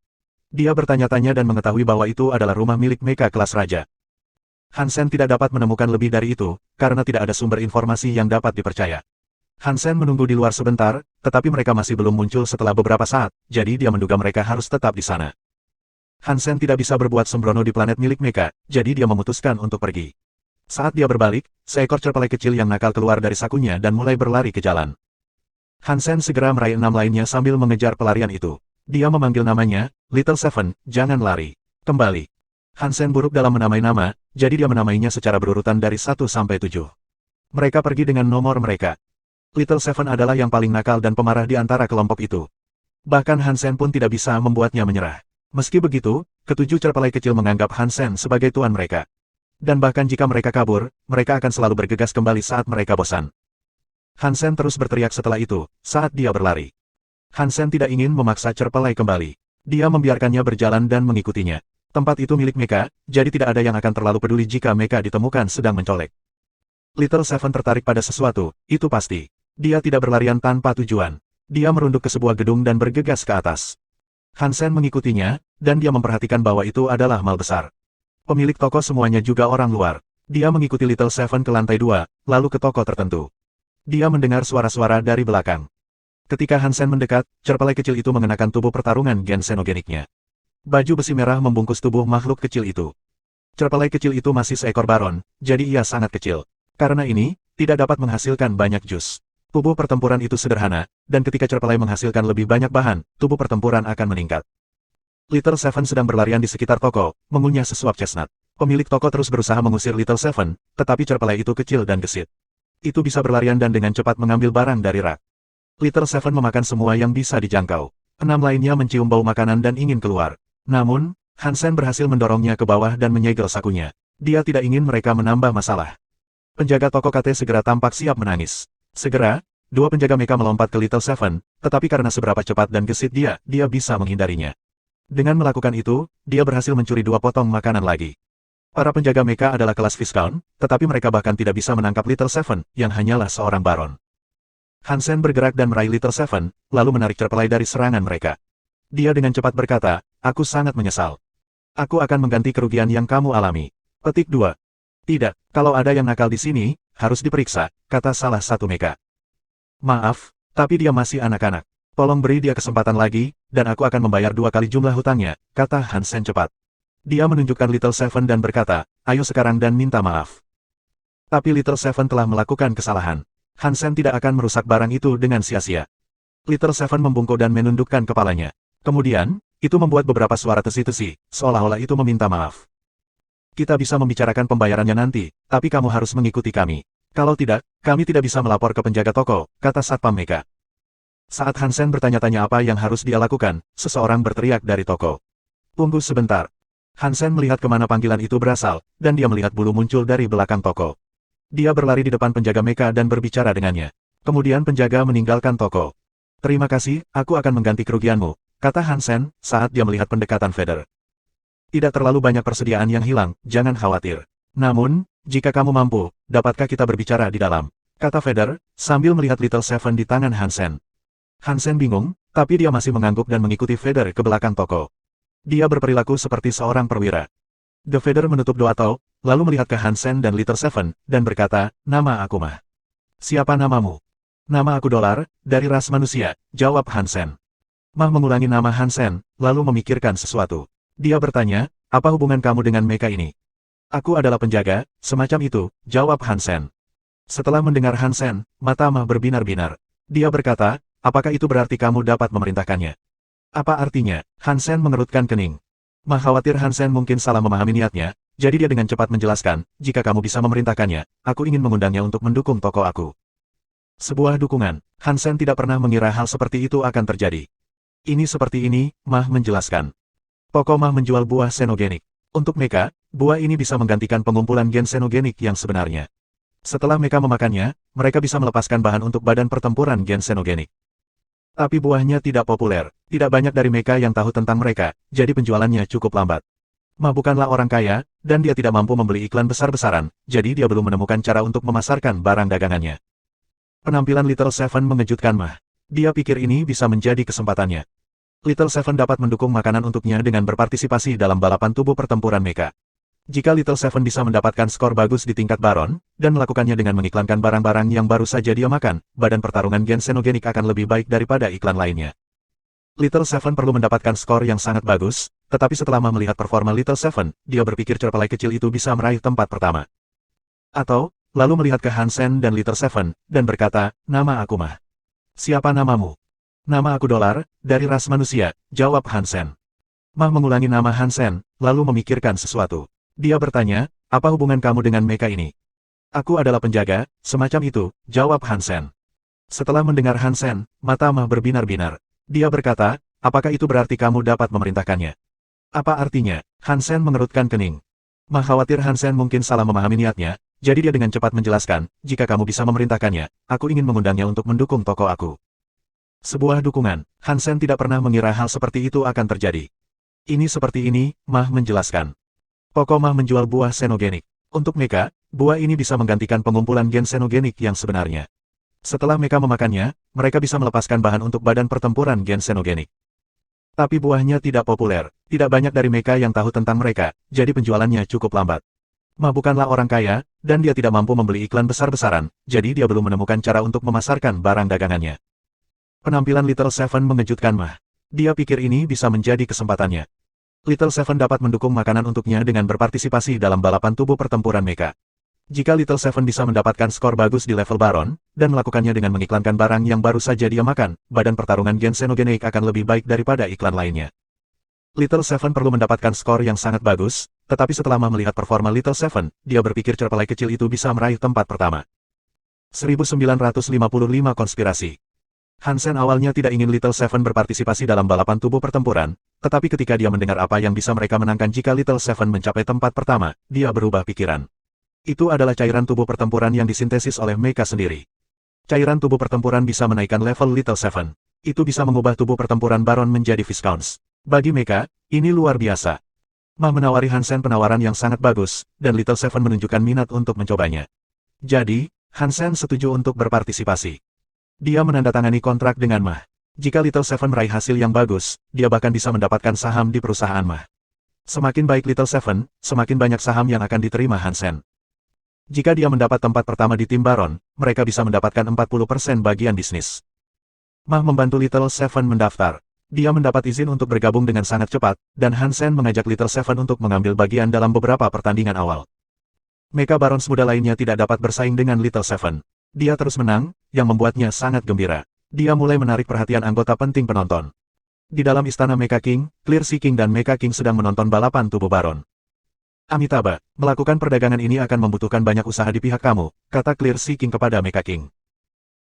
Dia bertanya-tanya dan mengetahui bahwa itu adalah rumah milik mecha kelas raja. Hansen tidak dapat menemukan lebih dari itu, karena tidak ada sumber informasi yang dapat dipercaya. Hansen menunggu di luar sebentar, tetapi mereka masih belum muncul setelah beberapa saat, jadi dia menduga mereka harus tetap di sana. Hansen tidak bisa berbuat sembrono di planet milik mecha, jadi dia memutuskan untuk pergi. Saat dia berbalik, seekor cerpelai kecil yang nakal keluar dari sakunya dan mulai berlari ke jalan. Hansen segera meraih 6 lainnya sambil mengejar pelarian itu. Dia memanggil namanya, Little Seven, jangan lari. Kembali. Hansen buruk dalam menamai nama, jadi dia menamainya secara berurutan dari 1 sampai 7. Mereka pergi dengan nomor mereka. Little Seven adalah yang paling nakal dan pemarah di antara kelompok itu. Bahkan Hansen pun tidak bisa membuatnya menyerah. Meski begitu, ketujuh cerpelai kecil menganggap Hansen sebagai tuan mereka. Dan bahkan jika mereka kabur, mereka akan selalu bergegas kembali saat mereka bosan. Hansen terus berteriak setelah itu, saat dia berlari. Hansen tidak ingin memaksa cerpelai kembali. Dia membiarkannya berjalan dan mengikutinya. Tempat itu milik mecha, jadi tidak ada yang akan terlalu peduli jika mecha ditemukan sedang mencolek. Little Seven tertarik pada sesuatu, itu pasti. Dia tidak berlarian tanpa tujuan. Dia merunduk ke sebuah gedung dan bergegas ke atas. Hansen mengikutinya, dan dia memperhatikan bahwa itu adalah mal besar. Pemilik toko semuanya juga orang luar. Dia mengikuti Little Seven ke lantai 2, lalu ke toko tertentu. Dia mendengar suara-suara dari belakang. Ketika Hansen mendekat, cerpelai kecil itu mengenakan tubuh pertarungan gensenogeniknya. Baju besi merah membungkus tubuh makhluk kecil itu. Cerpelai kecil itu masih seekor baron, jadi ia sangat kecil. Karena ini, tidak dapat menghasilkan banyak jus. Tubuh pertempuran itu sederhana, dan ketika cerpelai menghasilkan lebih banyak bahan, tubuh pertempuran akan meningkat. Little Seven sedang berlarian di sekitar toko, mengunyah sesuap chestnut. Pemilik toko terus berusaha mengusir Little Seven, tetapi cerpelai itu kecil dan gesit. Itu bisa berlarian dan dengan cepat mengambil barang dari rak. Little Seven memakan semua yang bisa dijangkau. 6 lainnya mencium bau makanan dan ingin keluar. Namun, Hansen berhasil mendorongnya ke bawah dan menyegel sakunya. Dia tidak ingin mereka menambah masalah. Penjaga toko KT segera tampak siap menangis. Segera, 2 penjaga mecha melompat ke Little Seven, tetapi karena seberapa cepat dan gesit dia bisa menghindarinya. Dengan melakukan itu, dia berhasil mencuri 2 potong makanan lagi. Para penjaga mecha adalah kelas Viscount, tetapi mereka bahkan tidak bisa menangkap Little Seven, yang hanyalah seorang baron. Hansen bergerak dan meraih Little Seven, lalu menarik cerpelai dari serangan mereka. Dia dengan cepat berkata, aku sangat menyesal. Aku akan mengganti kerugian yang kamu alami. Petik 2. Tidak, kalau ada yang nakal di sini, harus diperiksa, kata salah satu mecha. Maaf, tapi dia masih anak-anak. Tolong beri dia kesempatan lagi, dan aku akan membayar 2 kali jumlah hutangnya, kata Hansen cepat. Dia menunjukkan Little Seven dan berkata, ayo sekarang dan minta maaf. Tapi Little Seven telah melakukan kesalahan. Hansen tidak akan merusak barang itu dengan sia-sia. Little Seven membungkuk dan menundukkan kepalanya. Kemudian, itu membuat beberapa suara tesi-tesi, seolah-olah itu meminta maaf. Kita bisa membicarakan pembayarannya nanti, tapi kamu harus mengikuti kami. Kalau tidak, kami tidak bisa melapor ke penjaga toko, kata Satpam Mecha. Saat Hansen bertanya-tanya apa yang harus dia lakukan, seseorang berteriak dari toko. Tunggu sebentar. Hansen melihat kemana panggilan itu berasal, dan dia melihat bulu muncul dari belakang toko. Dia berlari di depan penjaga mecha dan berbicara dengannya. Kemudian penjaga meninggalkan toko. Terima kasih, aku akan mengganti kerugianmu, kata Hansen, saat dia melihat pendekatan Feder. Tidak terlalu banyak persediaan yang hilang, jangan khawatir. Namun, jika kamu mampu, dapatkah kita berbicara di dalam? Kata Feder, sambil melihat Little Seven di tangan Hansen. Hansen bingung, tapi dia masih mengangguk dan mengikuti Feder ke belakang toko. Dia berperilaku seperti seorang perwira. The Feder menutup dua tau, lalu melihat ke Hansen dan Little Seven, dan berkata, nama aku Mah. Siapa namamu? Nama aku Dolar, dari ras manusia, jawab Hansen. Mah mengulangi nama Hansen, lalu memikirkan sesuatu. Dia bertanya, apa hubungan kamu dengan mecha ini? Aku adalah penjaga, semacam itu, jawab Hansen. Setelah mendengar Hansen, mata Mah berbinar-binar. Dia berkata, apakah itu berarti kamu dapat memerintahkannya? Apa artinya? Hansen mengerutkan kening. Mah khawatir Hansen mungkin salah memahami niatnya, Jadi dia dengan cepat menjelaskan, jika kamu bisa memerintahkannya, aku ingin mengundangnya untuk mendukung toko aku. Sebuah dukungan. Hansen tidak pernah mengira hal seperti itu akan terjadi. Ini seperti ini, Mah menjelaskan. Toko Mah menjual buah xenogenik. Untuk mereka, buah ini bisa menggantikan pengumpulan gen xenogenik yang sebenarnya. Setelah mereka memakannya, mereka bisa melepaskan bahan untuk badan pertempuran gen xenogenik. Tapi buahnya tidak populer, tidak banyak dari mereka yang tahu tentang mereka, jadi penjualannya cukup lambat. Ma bukanlah orang kaya, dan dia tidak mampu membeli iklan besar-besaran, jadi dia belum menemukan cara untuk memasarkan barang dagangannya. Penampilan Little Seven mengejutkan Ma. Dia pikir ini bisa menjadi kesempatannya. Little Seven dapat mendukung makanan untuknya dengan berpartisipasi dalam balapan tubuh pertempuran mecha. Jika Little Seven bisa mendapatkan skor bagus di tingkat Baron, dan melakukannya dengan mengiklankan barang-barang yang baru saja dia makan, badan pertarungan gen xenogenik akan lebih baik daripada iklan lainnya. Little Seven perlu mendapatkan skor yang sangat bagus, tetapi setelah melihat performa Little Seven, dia berpikir cerpelai kecil itu bisa meraih tempat pertama. Atau, lalu melihat ke Hansen dan Little Seven, dan berkata, nama aku Mah. Siapa namamu? Nama aku Dolar, dari ras manusia, jawab Hansen. Mah mengulangi nama Hansen, lalu memikirkan sesuatu. Dia bertanya, apa hubungan kamu dengan mecha ini? Aku adalah penjaga, semacam itu, jawab Hansen. Setelah mendengar Hansen, mata Mah berbinar-binar. Dia berkata, apakah itu berarti kamu dapat memerintahkannya? Apa artinya? Hansen mengerutkan kening. Mah khawatir Hansen mungkin salah memahami niatnya, jadi dia dengan cepat menjelaskan, jika kamu bisa memerintahkannya, aku ingin mengundangnya untuk mendukung toko aku. Sebuah dukungan. Hansen tidak pernah mengira hal seperti itu akan terjadi. Ini seperti ini, Mah menjelaskan. Toko Mah menjual buah xenogenik. Untuk mereka, buah ini bisa menggantikan pengumpulan gen xenogenik yang sebenarnya. Setelah mereka memakannya, mereka bisa melepaskan bahan untuk badan pertempuran gen xenogenik. Tapi buahnya tidak populer, tidak banyak dari mereka yang tahu tentang mereka, jadi penjualannya cukup lambat. Ma bukanlah orang kaya, dan dia tidak mampu membeli iklan besar-besaran, jadi dia belum menemukan cara untuk memasarkan barang dagangannya. Penampilan Little Seven mengejutkan Ma. Dia pikir ini bisa menjadi kesempatannya. Little Seven dapat mendukung makanan untuknya dengan berpartisipasi dalam balapan tubuh pertempuran mecha. Jika Little Seven bisa mendapatkan skor bagus di level Baron, dan melakukannya dengan mengiklankan barang yang baru saja dia makan, badan pertarungan gen xenogenik akan lebih baik daripada iklan lainnya. Little Seven perlu mendapatkan skor yang sangat bagus, tetapi setelah melihat performa Little Seven, dia berpikir cerpelai kecil itu bisa meraih tempat pertama. 1955 konspirasi. Hansen awalnya tidak ingin Little Seven berpartisipasi dalam balapan tubuh pertempuran, tetapi ketika dia mendengar apa yang bisa mereka menangkan jika Little Seven mencapai tempat pertama, dia berubah pikiran. Itu adalah cairan tubuh pertempuran yang disintesis oleh mecha sendiri. Cairan tubuh pertempuran bisa menaikkan level Little Seven. Itu bisa mengubah tubuh pertempuran Baron menjadi Viscounts. Bagi mecha, ini luar biasa. Ma menawari Hansen penawaran yang sangat bagus, dan Little Seven menunjukkan minat untuk mencobanya. Jadi, Hansen setuju untuk berpartisipasi. Dia menandatangani kontrak dengan Ma. Jika Little Seven meraih hasil yang bagus, dia bahkan bisa mendapatkan saham di perusahaan Ma. Semakin baik Little Seven, semakin banyak saham yang akan diterima Hansen. Jika dia mendapat tempat pertama di tim Baron, mereka bisa mendapatkan 40% bagian bisnis. Mah membantu Little Seven mendaftar. Dia mendapat izin untuk bergabung dengan sangat cepat, dan Hansen mengajak Little Seven untuk mengambil bagian dalam beberapa pertandingan awal. Mecha Barons muda lainnya tidak dapat bersaing dengan Little Seven. Dia terus menang, yang membuatnya sangat gembira. Dia mulai menarik perhatian anggota penting penonton. Di dalam istana Mecha King, Clear Sea King dan Mecha King sedang menonton balapan tubuh Baron. Amitabha, melakukan perdagangan ini akan membutuhkan banyak usaha di pihak kamu, kata Clear Sea King kepada Mecha King.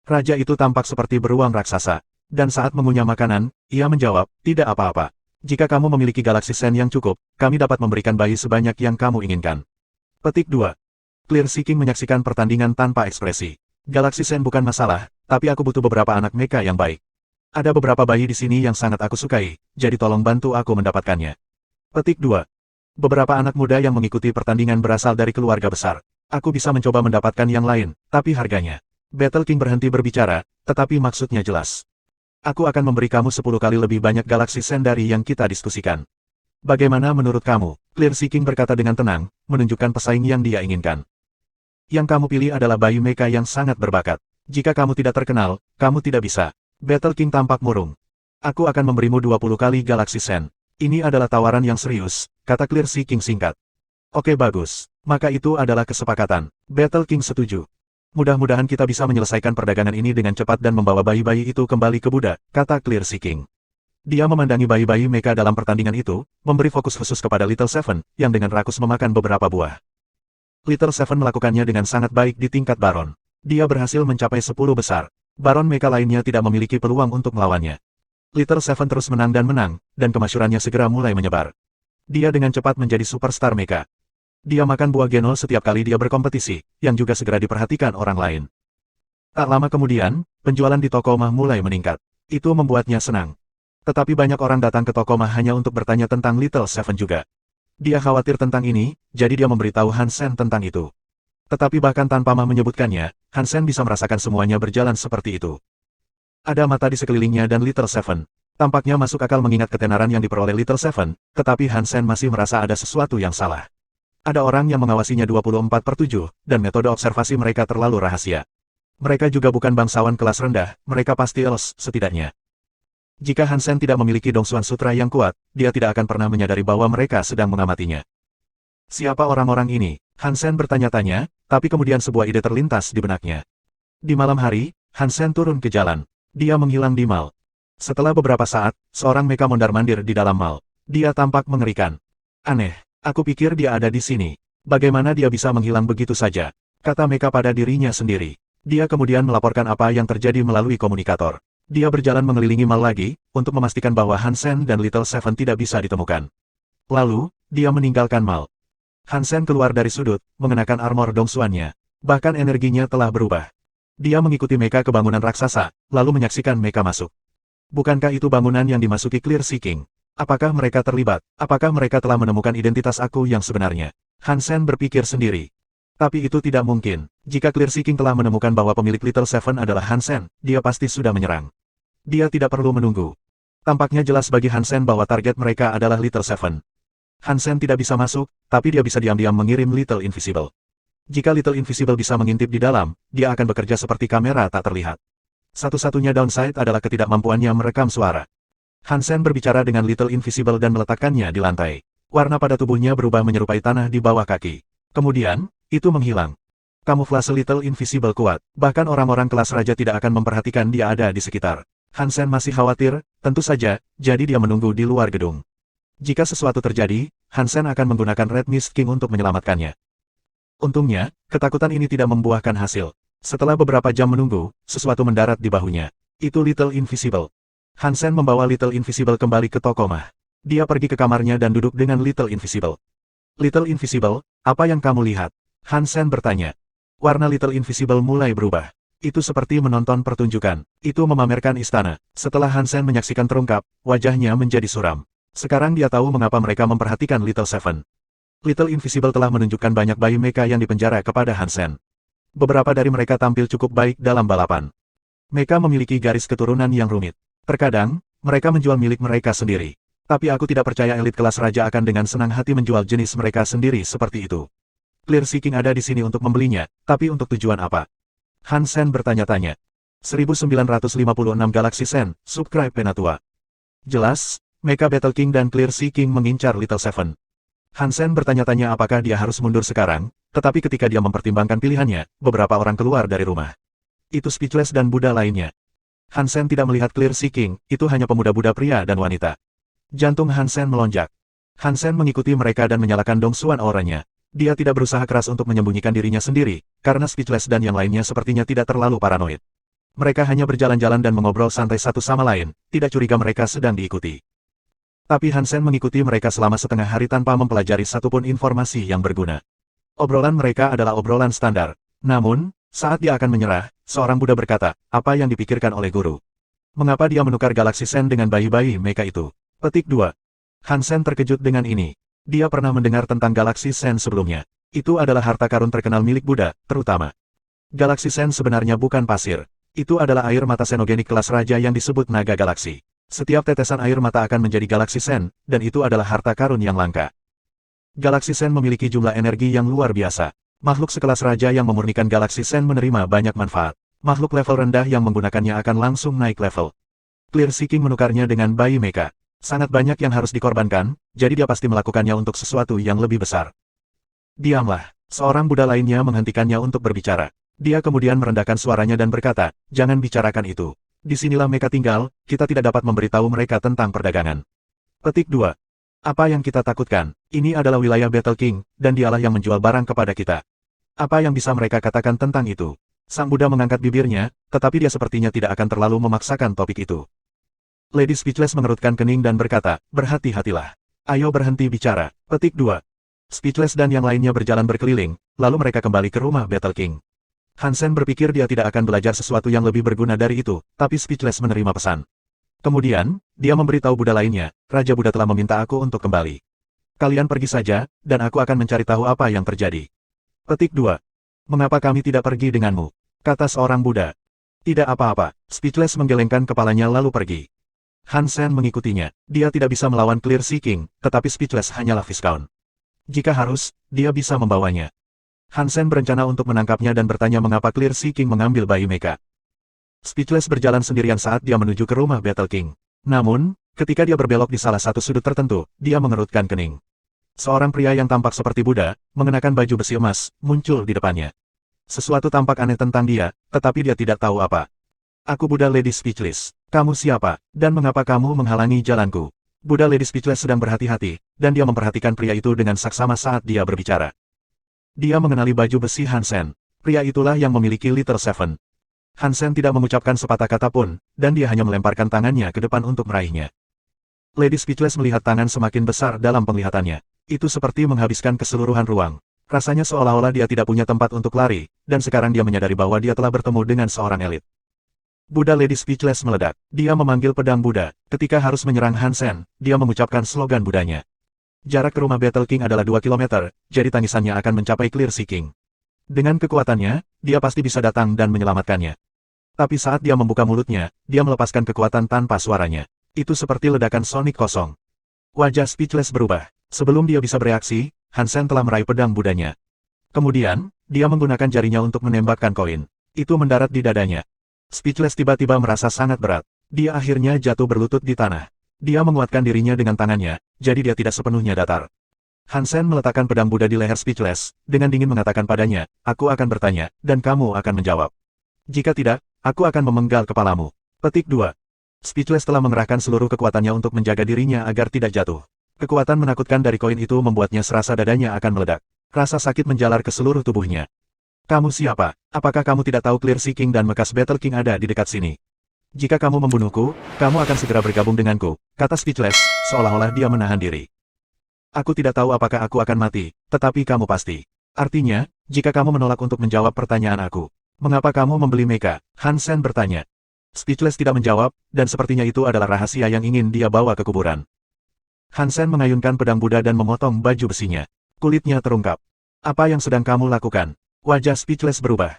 Raja itu tampak seperti beruang raksasa. Dan saat mengunyah makanan, ia menjawab, tidak apa-apa. Jika kamu memiliki galaksi sen yang cukup, kami dapat memberikan bayi sebanyak yang kamu inginkan. Petik 2. Clear Sea King menyaksikan pertandingan tanpa ekspresi. Galaksi sen bukan masalah, tapi aku butuh beberapa anak mecha yang baik. Ada beberapa bayi di sini yang sangat aku sukai, jadi tolong bantu aku mendapatkannya. Petik 2. Beberapa anak muda yang mengikuti pertandingan berasal dari keluarga besar. Aku bisa mencoba mendapatkan yang lain, tapi harganya. Battle King berhenti berbicara, tetapi maksudnya jelas. Aku akan memberi kamu 10 kali lebih banyak galaksi sen dari yang kita diskusikan. Bagaimana menurut kamu? Clear Sea King berkata dengan tenang, menunjukkan pesaing yang dia inginkan. Yang kamu pilih adalah bayi mecha yang sangat berbakat. Jika kamu tidak terkenal, kamu tidak bisa. Battle King tampak murung. Aku akan memberimu 20 kali galaksi sen. Ini adalah tawaran yang serius, kata Clear Sea King singkat. Oke bagus. Maka itu adalah kesepakatan. Battle King setuju. Mudah-mudahan kita bisa menyelesaikan perdagangan ini dengan cepat dan membawa bayi-bayi itu kembali ke Buddha, kata Clear Sea King. Dia memandangi bayi-bayi mecha dalam pertandingan itu, memberi fokus khusus kepada Little Seven, yang dengan rakus memakan beberapa buah. Little Seven melakukannya dengan sangat baik di tingkat Baron. Dia berhasil mencapai 10 besar. Baron mecha lainnya tidak memiliki peluang untuk melawannya. Little Seven terus menang, dan kemasyurannya segera mulai menyebar. Dia dengan cepat menjadi superstar mecha. Dia makan buah genol setiap kali dia berkompetisi, yang juga segera diperhatikan orang lain. Tak lama kemudian, penjualan di toko mah mulai meningkat. Itu membuatnya senang. Tetapi banyak orang datang ke toko mah hanya untuk bertanya tentang Little Seven juga. Dia khawatir tentang ini, jadi dia memberitahu Hansen tentang itu. Tetapi bahkan tanpa mah menyebutkannya, Hansen bisa merasakan semuanya berjalan seperti itu. Ada mata di sekelilingnya dan Little Seven. Tampaknya masuk akal mengingat ketenaran yang diperoleh Little Seven, tetapi Hansen masih merasa ada sesuatu yang salah. Ada orang yang mengawasinya 24/7, dan metode observasi mereka terlalu rahasia. Mereka juga bukan bangsawan kelas rendah, mereka pasti elves, setidaknya. Jika Hansen tidak memiliki Dongsuan Sutra yang kuat, dia tidak akan pernah menyadari bahwa mereka sedang mengamatinya. Siapa orang-orang ini? Hansen bertanya-tanya, tapi kemudian sebuah ide terlintas di benaknya. Di malam hari, Hansen turun ke jalan. Dia menghilang di mal. Setelah beberapa saat, seorang mecha mondar-mandir di dalam mal. Dia tampak mengerikan. Aneh. Aku pikir dia ada di sini. Bagaimana dia bisa menghilang begitu saja? Kata mecha pada dirinya sendiri. Dia kemudian melaporkan apa yang terjadi melalui komunikator. Dia berjalan mengelilingi mal lagi, untuk memastikan bahwa Hansen dan Little Seven tidak bisa ditemukan. Lalu, dia meninggalkan mal. Hansen keluar dari sudut, mengenakan armor dongsuannya. Bahkan energinya telah berubah. Dia mengikuti mecha ke bangunan raksasa, lalu menyaksikan mecha masuk. Bukankah itu bangunan yang dimasuki Clear Seeking? Apakah mereka terlibat? Apakah mereka telah menemukan identitas aku yang sebenarnya? Hansen berpikir sendiri. Tapi itu tidak mungkin. Jika Clear Seeking telah menemukan bahwa pemilik Little Seven adalah Hansen, dia pasti sudah menyerang. Dia tidak perlu menunggu. Tampaknya jelas bagi Hansen bahwa target mereka adalah Little Seven. Hansen tidak bisa masuk, tapi dia bisa diam-diam mengirim Little Invisible. Jika Little Invisible bisa mengintip di dalam, dia akan bekerja seperti kamera tak terlihat. Satu-satunya downside adalah ketidakmampuannya merekam suara. Hansen berbicara dengan Little Invisible dan meletakkannya di lantai. Warna pada tubuhnya berubah menyerupai tanah di bawah kaki. Kemudian, itu menghilang. Kamuflase Little Invisible kuat, bahkan orang-orang kelas raja tidak akan memperhatikan dia ada di sekitar. Hansen masih khawatir, tentu saja, jadi dia menunggu di luar gedung. Jika sesuatu terjadi, Hansen akan menggunakan Red Mist King untuk menyelamatkannya. Untungnya, ketakutan ini tidak membuahkan hasil. Setelah beberapa jam menunggu, sesuatu mendarat di bahunya. Itu Little Invisible. Hansen membawa Little Invisible kembali ke toko mah. Dia pergi ke kamarnya dan duduk dengan Little Invisible. Little Invisible, apa yang kamu lihat? Hansen bertanya. Warna Little Invisible mulai berubah. Itu seperti menonton pertunjukan. Itu memamerkan istana. Setelah Hansen menyaksikan terungkap, wajahnya menjadi suram. Sekarang dia tahu mengapa mereka memperhatikan Little Seven. Little Invisible telah menunjukkan banyak bayi mecha yang dipenjara kepada Hansen. Beberapa dari mereka tampil cukup baik dalam balapan. Mecha memiliki garis keturunan yang rumit. Terkadang, mereka menjual milik mereka sendiri. Tapi aku tidak percaya elit kelas raja akan dengan senang hati menjual jenis mereka sendiri seperti itu. Clear Seeking ada di sini untuk membelinya, tapi untuk tujuan apa? Hansen bertanya-tanya. 1956 Galaxy Sen, subscribe Penatua. Jelas, Mecha Battle King dan Clear Seeking mengincar Little Seven. Hansen bertanya-tanya apakah dia harus mundur sekarang, tetapi ketika dia mempertimbangkan pilihannya, beberapa orang keluar dari rumah. Itu Speechless dan Buddha lainnya. Hansen tidak melihat Clear Seeking, itu hanya pemuda-buda pria dan wanita. Jantung Hansen melonjak. Hansen mengikuti mereka dan menyalakan dongsuan auranya. Dia tidak berusaha keras untuk menyembunyikan dirinya sendiri, karena Speechless dan yang lainnya sepertinya tidak terlalu paranoid. Mereka hanya berjalan-jalan dan mengobrol santai satu sama lain, tidak curiga mereka sedang diikuti. Tapi Hansen mengikuti mereka selama setengah hari tanpa mempelajari satupun informasi yang berguna. Obrolan mereka adalah obrolan standar. Namun, saat dia akan menyerah, seorang Buddha berkata, apa yang dipikirkan oleh guru? Mengapa dia menukar Galaxy Sen dengan bayi-bayi mecha itu? Petik 2. Hansen terkejut dengan ini. Dia pernah mendengar tentang Galaxy Sen sebelumnya. Itu adalah harta karun terkenal milik Buddha, terutama. Galaxy Sen sebenarnya bukan pasir. Itu adalah air mata senogenik kelas raja yang disebut naga galaksi. Setiap tetesan air mata akan menjadi Galaxy Sen, dan itu adalah harta karun yang langka. Galaxy Sen memiliki jumlah energi yang luar biasa. Makhluk sekelas raja yang memurnikan Galaxy Sen menerima banyak manfaat. Makhluk level rendah yang menggunakannya akan langsung naik level. Clear Seeking menukarnya dengan bayi mecha. Sangat banyak yang harus dikorbankan, jadi dia pasti melakukannya untuk sesuatu yang lebih besar. Diamlah, seorang Buddha lainnya menghentikannya untuk berbicara. Dia kemudian merendahkan suaranya dan berkata, jangan bicarakan itu. Disinilah mereka tinggal, kita tidak dapat memberitahu mereka tentang perdagangan. Petik 2. Apa yang kita takutkan? Ini adalah wilayah Battle King, dan dialah yang menjual barang kepada kita. Apa yang bisa mereka katakan tentang itu? Sang Buddha mengangkat bibirnya, tetapi dia sepertinya tidak akan terlalu memaksakan topik itu. Lady Speechless mengerutkan kening dan berkata, berhati-hatilah. Ayo berhenti bicara. Petik 2. Speechless dan yang lainnya berjalan berkeliling, lalu mereka kembali ke rumah Battle King. Hansen berpikir dia tidak akan belajar sesuatu yang lebih berguna dari itu, tapi Speechless menerima pesan. Kemudian, dia memberitahu Buddha lainnya, Raja Buddha telah meminta aku untuk kembali. Kalian pergi saja, dan aku akan mencari tahu apa yang terjadi. Petik 2. Mengapa kami tidak pergi denganmu? Kata seorang Buddha. Tidak apa-apa, Speechless menggelengkan kepalanya lalu pergi. Hansen mengikutinya. Dia tidak bisa melawan Clear Seeking, tetapi Speechless hanyalah Viscount. Jika harus, dia bisa membawanya. Hansen berencana untuk menangkapnya dan bertanya mengapa Clear Seeking mengambil bayi Mecha. Speechless berjalan sendirian saat dia menuju ke rumah Battle King. Namun, ketika dia berbelok di salah satu sudut tertentu, dia mengerutkan kening. Seorang pria yang tampak seperti Buddha, mengenakan baju besi emas, muncul di depannya. Sesuatu tampak aneh tentang dia, tetapi dia tidak tahu apa. Aku Buddha Lady Speechless. Kamu siapa, dan mengapa kamu menghalangi jalanku? Buddha Lady Speechless sedang berhati-hati, dan dia memperhatikan pria itu dengan saksama saat dia berbicara. Dia mengenali baju besi Hansen. Pria itulah yang memiliki Little Seven. Hansen tidak mengucapkan sepatah kata pun, dan dia hanya melemparkan tangannya ke depan untuk meraihnya. Lady Speechless melihat tangan semakin besar dalam penglihatannya. Itu seperti menghabiskan keseluruhan ruang. Rasanya seolah-olah dia tidak punya tempat untuk lari, dan sekarang dia menyadari bahwa dia telah bertemu dengan seorang elit. Buddha Lady Speechless meledak. Dia memanggil pedang Buddha. Ketika harus menyerang Hansen, dia mengucapkan slogan Buddhanya. Jarak ke rumah Battle King adalah 2 km, jadi tangisannya akan mencapai Clear Seeking. Dengan kekuatannya, dia pasti bisa datang dan menyelamatkannya. Tapi saat dia membuka mulutnya, dia melepaskan kekuatan tanpa suaranya. Itu seperti ledakan sonik kosong. Wajah Speechless berubah. Sebelum dia bisa bereaksi, Hansen telah meraih pedang Buddhanya. Kemudian, dia menggunakan jarinya untuk menembakkan koin. Itu mendarat di dadanya. Speechless tiba-tiba merasa sangat berat. Dia akhirnya jatuh berlutut di tanah. Dia menguatkan dirinya dengan tangannya, jadi dia tidak sepenuhnya datar. Hansen meletakkan pedang Buddha di leher Speechless, dengan dingin mengatakan padanya, aku akan bertanya, dan kamu akan menjawab. Jika tidak, aku akan memenggal kepalamu. Petik 2. Speechless telah mengerahkan seluruh kekuatannya untuk menjaga dirinya agar tidak jatuh. Kekuatan menakutkan dari koin itu membuatnya serasa dadanya akan meledak. Rasa sakit menjalar ke seluruh tubuhnya. Kamu siapa? Apakah kamu tidak tahu Clear Seeking dan bekas Battle King ada di dekat sini? Jika kamu membunuhku, kamu akan segera bergabung denganku, kata Speechless, seolah-olah dia menahan diri. Aku tidak tahu apakah aku akan mati, tetapi kamu pasti. Artinya, jika kamu menolak untuk menjawab pertanyaan aku, mengapa kamu membeli Mecha? Hansen bertanya. Speechless tidak menjawab, dan sepertinya itu adalah rahasia yang ingin dia bawa ke kuburan. Hansen mengayunkan pedang Buddha dan memotong baju besinya. Kulitnya terungkap. Apa yang sedang kamu lakukan? Wajah Speechless berubah.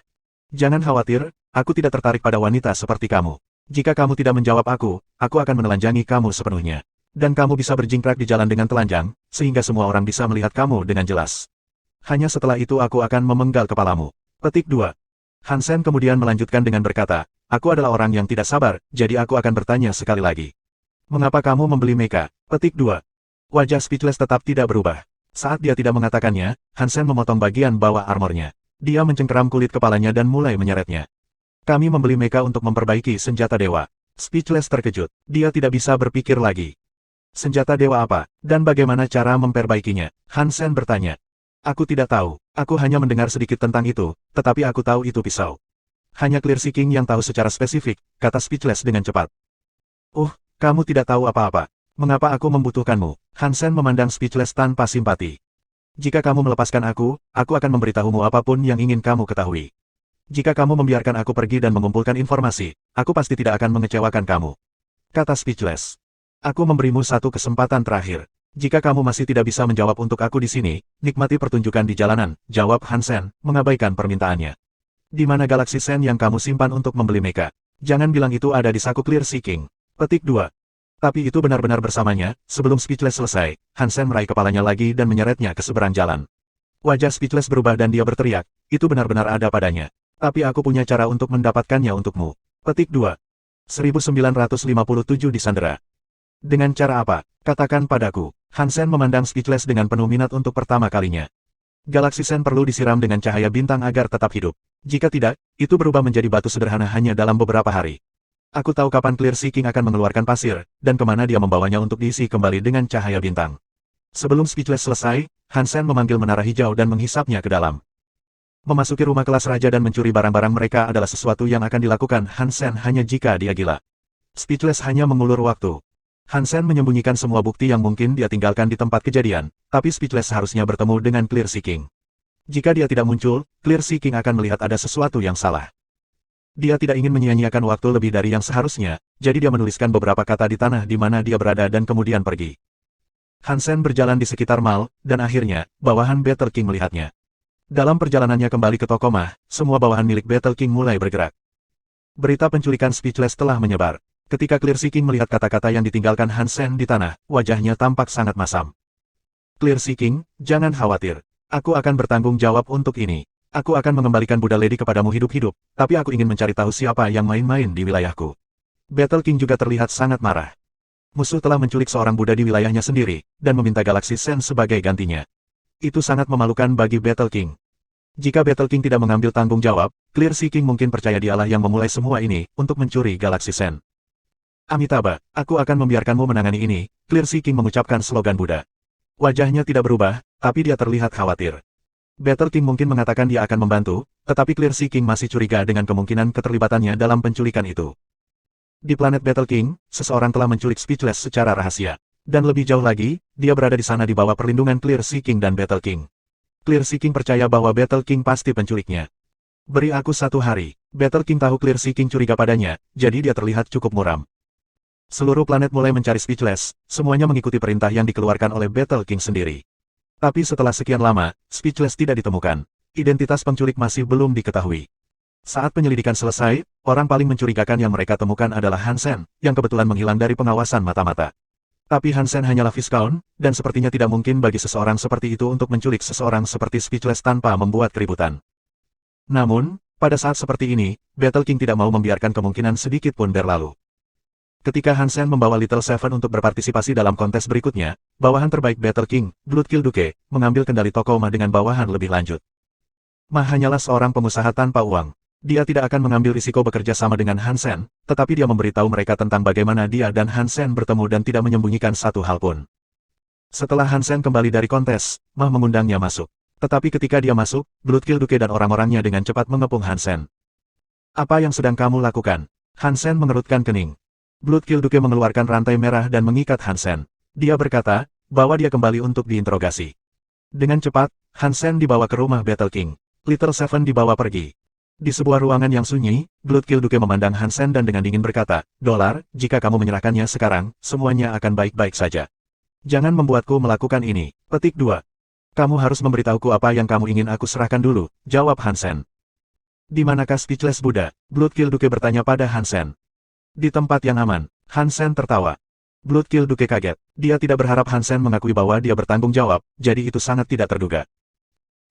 Jangan khawatir, aku tidak tertarik pada wanita seperti kamu. Jika kamu tidak menjawab aku akan menelanjangi kamu sepenuhnya. Dan kamu bisa berjingkrak di jalan dengan telanjang, sehingga semua orang bisa melihat kamu dengan jelas. Hanya setelah itu aku akan memenggal kepalamu. Petik 2. Hansen kemudian melanjutkan dengan berkata, aku adalah orang yang tidak sabar, jadi aku akan bertanya sekali lagi. Mengapa kamu membeli Mecha? Petik 2. Wajah Speechless tetap tidak berubah. Saat dia tidak mengatakannya, Hansen memotong bagian bawah armornya. Dia mencengkeram kulit kepalanya dan mulai menyeretnya. Kami membeli Mecha untuk memperbaiki senjata dewa. Speechless terkejut. Dia tidak bisa berpikir lagi. Senjata dewa apa, dan bagaimana cara memperbaikinya? Hansen bertanya. Aku tidak tahu. Aku hanya mendengar sedikit tentang itu, tetapi aku tahu itu pisau. Hanya Clear Seeking yang tahu secara spesifik, kata Speechless dengan cepat. Kamu tidak tahu apa-apa. Mengapa aku membutuhkanmu? Hansen memandang Speechless tanpa simpati. Jika kamu melepaskan aku akan memberitahumu apapun yang ingin kamu ketahui. Jika kamu membiarkan aku pergi dan mengumpulkan informasi, aku pasti tidak akan mengecewakan kamu. Kata Speechless. Aku memberimu satu kesempatan terakhir. Jika kamu masih tidak bisa menjawab untuk aku di sini, nikmati pertunjukan di jalanan, jawab Hansen, mengabaikan permintaannya. Di mana galaksi Sen yang kamu simpan untuk membeli Mecha? Jangan bilang itu ada di saku Clear Seeking. Petik 2. Tapi itu benar-benar bersamanya. Sebelum Speechless selesai, Hansen meraih kepalanya lagi dan menyeretnya ke seberang jalan. Wajah Speechless berubah dan dia berteriak, itu benar-benar ada padanya. Tapi aku punya cara untuk mendapatkannya untukmu. Petik 2. 1957 disandera. Dengan cara apa? Katakan padaku. Hansen memandang Speechless dengan penuh minat untuk pertama kalinya. Galaksi Sen perlu disiram dengan cahaya bintang agar tetap hidup. Jika tidak, itu berubah menjadi batu sederhana hanya dalam beberapa hari. Aku tahu kapan Clear Seeking akan mengeluarkan pasir, dan kemana dia membawanya untuk diisi kembali dengan cahaya bintang. Sebelum Speechless selesai, Hansen memanggil menara hijau dan menghisapnya ke dalam. Memasuki rumah kelas raja dan mencuri barang-barang mereka adalah sesuatu yang akan dilakukan Hansen hanya jika dia gila. Speechless hanya mengulur waktu. Hansen menyembunyikan semua bukti yang mungkin dia tinggalkan di tempat kejadian, tapi Speechless seharusnya bertemu dengan Clear Seeking. Jika dia tidak muncul, Clear Seeking akan melihat ada sesuatu yang salah. Dia tidak ingin menyia-nyiakan waktu lebih dari yang seharusnya, jadi dia menuliskan beberapa kata di tanah di mana dia berada dan kemudian pergi. Hansen berjalan di sekitar mall, dan akhirnya, bawahan Battle King melihatnya. Dalam perjalanannya kembali ke toko mah, semua bawahan milik Battle King mulai bergerak. Berita penculikan Speechless telah menyebar. Ketika Clear Seeking melihat kata-kata yang ditinggalkan Hansen di tanah, wajahnya tampak sangat masam. Clear Seeking, jangan khawatir. Aku akan bertanggung jawab untuk ini. Aku akan mengembalikan Buddha Lady kepadamu hidup-hidup, tapi aku ingin mencari tahu siapa yang main-main di wilayahku. Battle King juga terlihat sangat marah. Musuh telah menculik seorang Buddha di wilayahnya sendiri, dan meminta Galaxy Sen sebagai gantinya. Itu sangat memalukan bagi Battle King. Jika Battle King tidak mengambil tanggung jawab, Clear Seeking mungkin percaya dialah yang memulai semua ini, untuk mencuri Galaxy Sen. Amitabha, aku akan membiarkanmu menangani ini, Clear Seeking mengucapkan slogan Buddha. Wajahnya tidak berubah, tapi dia terlihat khawatir. Battle King mungkin mengatakan dia akan membantu, tetapi Clear Seeking masih curiga dengan kemungkinan keterlibatannya dalam penculikan itu. Di planet Battle King, seseorang telah menculik Speechless secara rahasia. Dan lebih jauh lagi, dia berada di sana di bawah perlindungan Clear Seeking dan Battle King. Clear Seeking percaya bahwa Battle King pasti penculiknya. Beri aku 1 hari. Battle King tahu Clear Seeking curiga padanya, jadi dia terlihat cukup muram. Seluruh planet mulai mencari Speechless, semuanya mengikuti perintah yang dikeluarkan oleh Battle King sendiri. Tapi setelah sekian lama, Speechless tidak ditemukan. Identitas penculik masih belum diketahui. Saat penyelidikan selesai, orang paling mencurigakan yang mereka temukan adalah Hansen, yang kebetulan menghilang dari pengawasan mata-mata. Tapi Hansen hanyalah Viscount, dan sepertinya tidak mungkin bagi seseorang seperti itu untuk menculik seseorang seperti Speechless tanpa membuat keributan. Namun, pada saat seperti ini, Battle King tidak mau membiarkan kemungkinan sedikit pun berlalu. Ketika Hansen membawa Little Seven untuk berpartisipasi dalam kontes berikutnya, bawahan terbaik Battle King, Bloodkill Duke, mengambil kendali toko Ma dengan bawahan lebih lanjut. Ma hanyalah seorang pengusaha tanpa uang. Dia tidak akan mengambil risiko bekerja sama dengan Hansen, tetapi dia memberitahu mereka tentang bagaimana dia dan Hansen bertemu dan tidak menyembunyikan satu hal pun. Setelah Hansen kembali dari kontes, Ma mengundangnya masuk. Tetapi ketika dia masuk, Bloodkill Duke dan orang-orangnya dengan cepat mengepung Hansen. Apa yang sedang kamu lakukan? Hansen mengerutkan kening. Bloodkill Duke mengeluarkan rantai merah dan mengikat Hansen. Dia berkata, bahwa dia kembali untuk diinterogasi. Dengan cepat, Hansen dibawa ke rumah Battle King. Little Seven dibawa pergi. Di sebuah ruangan yang sunyi, Bloodkill Duke memandang Hansen dan dengan dingin berkata, "Dolar, jika kamu menyerahkannya sekarang, semuanya akan baik-baik saja. Jangan membuatku melakukan ini." Petik 2. Kamu harus memberitahuku apa yang kamu ingin aku serahkan dulu, jawab Hansen. Di manakah Speechless Buddha? Bloodkill Duke bertanya pada Hansen. Di tempat yang aman, Hansen tertawa. Bloodkill Duke kaget. Dia tidak berharap Hansen mengakui bahwa dia bertanggung jawab, jadi itu sangat tidak terduga.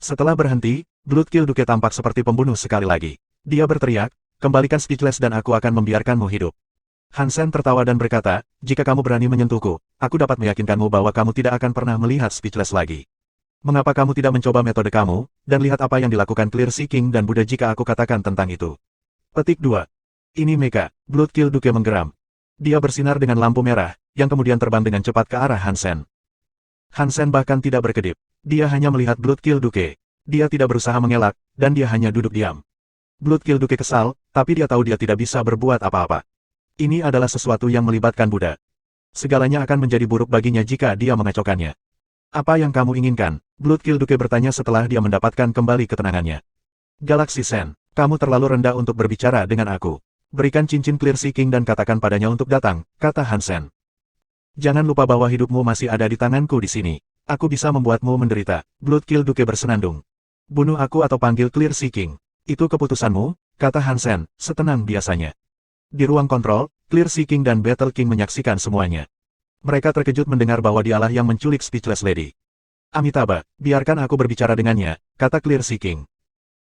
Setelah berhenti, Bloodkill Duke tampak seperti pembunuh sekali lagi. Dia berteriak, "Kembalikan Speechless dan aku akan membiarkanmu hidup." Hansen tertawa dan berkata, "Jika kamu berani menyentuhku, aku dapat meyakinkanmu bahwa kamu tidak akan pernah melihat Speechless lagi. Mengapa kamu tidak mencoba metode kamu, dan lihat apa yang dilakukan Clear Seeking dan Buddha jika aku katakan tentang itu?" Petik 2. Ini Mecha. Bloodkill Duke menggeram. Dia bersinar dengan lampu merah, yang kemudian terbang dengan cepat ke arah Hansen. Hansen bahkan tidak berkedip. Dia hanya melihat Bloodkill Duke. Dia tidak berusaha mengelak, dan dia hanya duduk diam. Bloodkill Duke kesal, tapi dia tahu dia tidak bisa berbuat apa-apa. Ini adalah sesuatu yang melibatkan Buddha. Segalanya akan menjadi buruk baginya jika dia mengacaukannya. Apa yang kamu inginkan? Bloodkill Duke bertanya setelah dia mendapatkan kembali ketenangannya. Galaxy Sen, kamu terlalu rendah untuk berbicara dengan aku. Berikan cincin Clear Seeking dan katakan padanya untuk datang, kata Hansen. Jangan lupa bahwa hidupmu masih ada di tanganku di sini. Aku bisa membuatmu menderita. Bloodkill Duke bersenandung. Bunuh aku atau panggil Clear Seeking. Itu keputusanmu, kata Hansen, setenang biasanya. Di ruang kontrol, Clear Seeking dan Battle King menyaksikan semuanya. Mereka terkejut mendengar bahwa dialah yang menculik Speechless Lady. Amitabha, biarkan aku berbicara dengannya, kata Clear Seeking.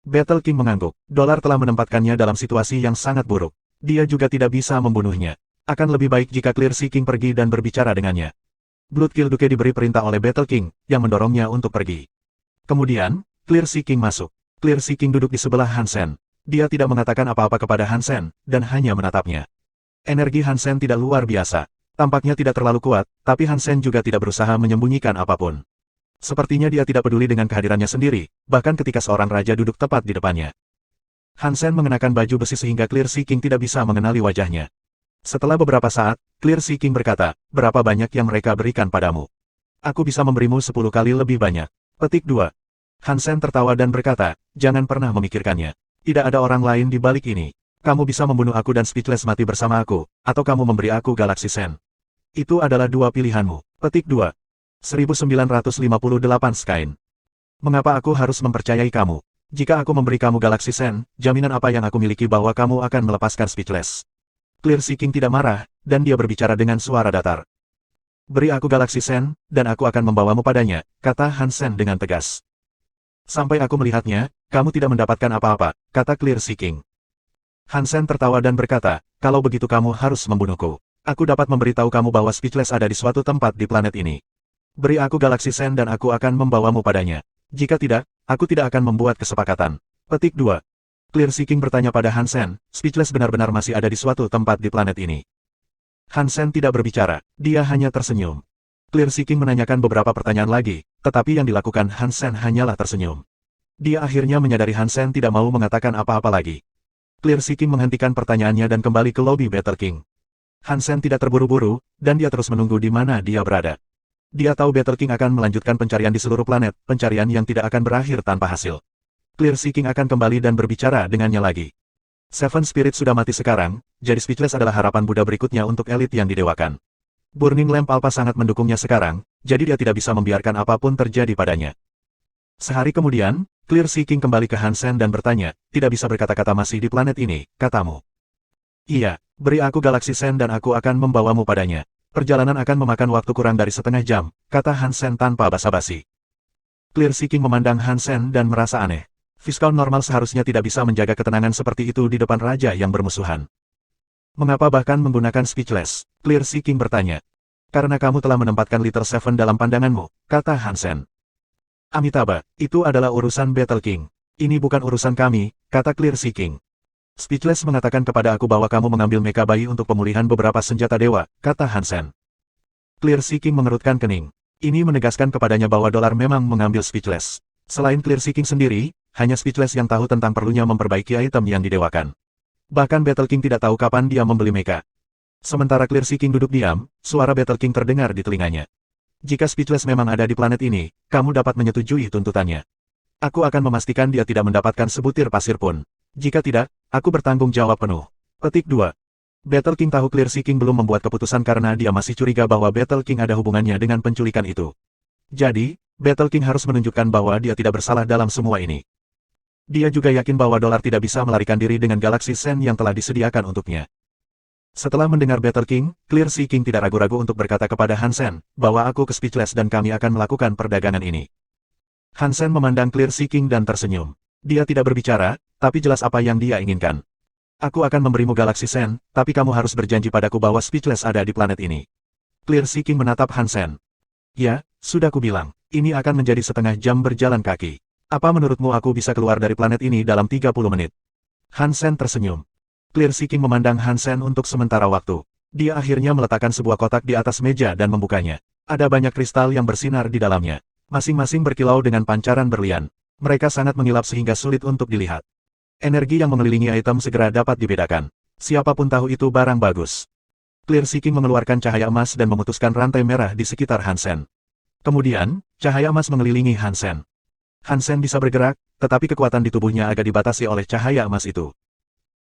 Battle King mengangguk. Dolar telah menempatkannya dalam situasi yang sangat buruk. Dia juga tidak bisa membunuhnya. Akan lebih baik jika Clear Seeking pergi dan berbicara dengannya. Bloodkill Duke diberi perintah oleh Battle King, yang mendorongnya untuk pergi. Kemudian, Clear Seeking masuk. Clear Seeking duduk di sebelah Hansen. Dia tidak mengatakan apa-apa kepada Hansen, dan hanya menatapnya. Energi Hansen tidak luar biasa. Tampaknya tidak terlalu kuat, tapi Hansen juga tidak berusaha menyembunyikan apapun. Sepertinya dia tidak peduli dengan kehadirannya sendiri, bahkan ketika seorang raja duduk tepat di depannya. Hansen mengenakan baju besi sehingga Clear Sea King tidak bisa mengenali wajahnya. Setelah beberapa saat, Clear Sea King berkata, berapa banyak yang mereka berikan padamu? Aku bisa memberimu 10 kali lebih banyak. Petik 2. Hansen tertawa dan berkata, jangan pernah memikirkannya. Tidak ada orang lain di balik ini. Kamu bisa membunuh aku dan Speechless mati bersama aku, atau kamu memberi aku Galaxy Sen. Itu adalah dua pilihanmu. Petik 2. 1958 Skyne. Mengapa aku harus mempercayai kamu? Jika aku memberi kamu Galaxy Sen, jaminan apa yang aku miliki bahwa kamu akan melepaskan Speechless? Clear Sea King tidak marah, dan dia berbicara dengan suara datar. Beri aku Galaxy Sen, dan aku akan membawamu padanya, kata Hansen dengan tegas. Sampai aku melihatnya, kamu tidak mendapatkan apa-apa, kata Clear Sea King. Hansen tertawa dan berkata, kalau begitu kamu harus membunuhku. Aku dapat memberitahu kamu bahwa Speechless ada di suatu tempat di planet ini. Beri aku Galaxy Sen dan aku akan membawamu padanya. Jika tidak, aku tidak akan membuat kesepakatan. Petik 2. Clear Sea King bertanya pada Hansen, Speechless benar-benar masih ada di suatu tempat di planet ini. Hansen tidak berbicara, dia hanya tersenyum. Clear Sea King menanyakan beberapa pertanyaan lagi, tetapi yang dilakukan Hansen hanyalah tersenyum. Dia akhirnya menyadari Hansen tidak mau mengatakan apa-apa lagi. Clear Sea King menghentikan pertanyaannya dan kembali ke lobi Battle King. Hansen tidak terburu-buru, dan dia terus menunggu di mana dia berada. Dia tahu Battle King akan melanjutkan pencarian di seluruh planet, pencarian yang tidak akan berakhir tanpa hasil. Clear Sea King akan kembali dan berbicara dengannya lagi. Seven Spirit sudah mati sekarang, jadi Speechless adalah harapan Buddha berikutnya untuk elit yang didewakan. Burning Lamp Alpha sangat mendukungnya sekarang, jadi dia tidak bisa membiarkan apapun terjadi padanya. Sehari kemudian, Clear Sea King kembali ke Hansen dan bertanya, tidak bisa berkata-kata masih di planet ini, katamu. Iya, beri aku Galaxy Sen dan aku akan membawamu padanya. Perjalanan akan memakan waktu kurang dari setengah jam, kata Hansen tanpa basa-basi. Clear Sea King memandang Hansen dan merasa aneh. Viscount normal seharusnya tidak bisa menjaga ketenangan seperti itu di depan raja yang bermusuhan. Mengapa bahkan menggunakan Speechless? Clear Sea King bertanya. Karena kamu telah menempatkan Little Seven dalam pandanganmu, kata Hansen. Amitabha, itu adalah urusan Battle King. Ini bukan urusan kami, kata Clear Sea King. Speechless mengatakan kepada aku bahwa kamu mengambil mecha bayi untuk pemulihan beberapa senjata dewa, kata Hansen. Clear Sea King mengerutkan kening. Ini menegaskan kepadanya bahwa dolar memang mengambil Speechless. Selain Clear Sea King sendiri, hanya Speechless yang tahu tentang perlunya memperbaiki item yang didewakan. Bahkan Battle King tidak tahu kapan dia membeli mecha. Sementara Clear Sea King duduk diam, suara Battle King terdengar di telinganya. Jika Speechless memang ada di planet ini, kamu dapat menyetujui tuntutannya. Aku akan memastikan dia tidak mendapatkan sebutir pasir pun. Jika tidak, aku bertanggung jawab penuh. Petik 2. Battle King tahu Clear Sea King belum membuat keputusan karena dia masih curiga bahwa Battle King ada hubungannya dengan penculikan itu. Jadi, Battle King harus menunjukkan bahwa dia tidak bersalah dalam semua ini. Dia juga yakin bahwa dolar tidak bisa melarikan diri dengan Galaxy Sen yang telah disediakan untuknya. Setelah mendengar Battle King, Clear Sea King tidak ragu-ragu untuk berkata kepada Hansen, bahwa aku ke Speechless dan kami akan melakukan perdagangan ini. Hansen memandang Clear Sea King dan tersenyum. Dia tidak berbicara, tapi jelas apa yang dia inginkan. Aku akan memberimu Galaxy Sen, tapi kamu harus berjanji padaku bahwa Speechless ada di planet ini. Clear Sea King menatap Hansen. Ya, sudah kubilang, ini akan menjadi setengah jam berjalan kaki. Apa menurutmu aku bisa keluar dari planet ini dalam 30 menit? Hansen tersenyum. Clear Sea King memandang Hansen untuk sementara waktu. Dia akhirnya meletakkan sebuah kotak di atas meja dan membukanya. Ada banyak kristal yang bersinar di dalamnya. Masing-masing berkilau dengan pancaran berlian. Mereka sangat mengilap sehingga sulit untuk dilihat. Energi yang mengelilingi item segera dapat dibedakan. Siapapun tahu itu barang bagus. Clear Sea King mengeluarkan cahaya emas dan memutuskan rantai merah di sekitar Hansen. Kemudian, cahaya emas mengelilingi Hansen. Hansen bisa bergerak, tetapi kekuatan di tubuhnya agak dibatasi oleh cahaya emas itu.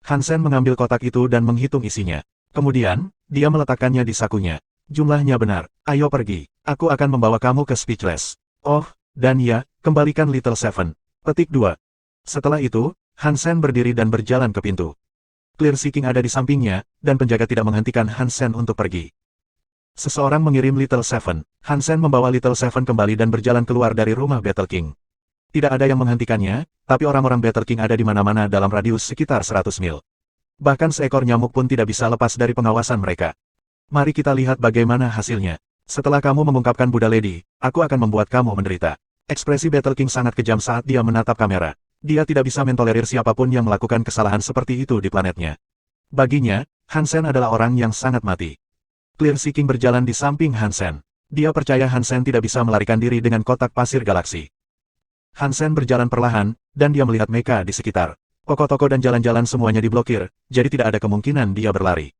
Hansen mengambil kotak itu dan menghitung isinya. Kemudian, dia meletakkannya di sakunya. Jumlahnya benar. Ayo pergi. Aku akan membawa kamu ke Speechless. Oh, dan ya, kembalikan Little Seven. Petik 2. Setelah itu, Hansen berdiri dan berjalan ke pintu. Clear Sea King ada di sampingnya, dan penjaga tidak menghentikan Hansen untuk pergi. Seseorang mengirim Little Seven. Hansen membawa Little Seven kembali dan berjalan keluar dari rumah Battle King. Tidak ada yang menghentikannya, tapi orang-orang Battle King ada di mana-mana dalam radius sekitar 100 mil. Bahkan seekor nyamuk pun tidak bisa lepas dari pengawasan mereka. Mari kita lihat bagaimana hasilnya. Setelah kamu mengungkapkan Buddha Lady, aku akan membuat kamu menderita. Ekspresi Battle King sangat kejam saat dia menatap kamera. Dia tidak bisa mentolerir siapapun yang melakukan kesalahan seperti itu di planetnya. Baginya, Hansen adalah orang yang sangat mati. Clear Seeking berjalan di samping Hansen. Dia percaya Hansen tidak bisa melarikan diri dengan kotak pasir galaksi. Hansen berjalan perlahan, dan dia melihat Mecha di sekitar. Toko-toko dan jalan-jalan semuanya diblokir, jadi tidak ada kemungkinan dia berlari.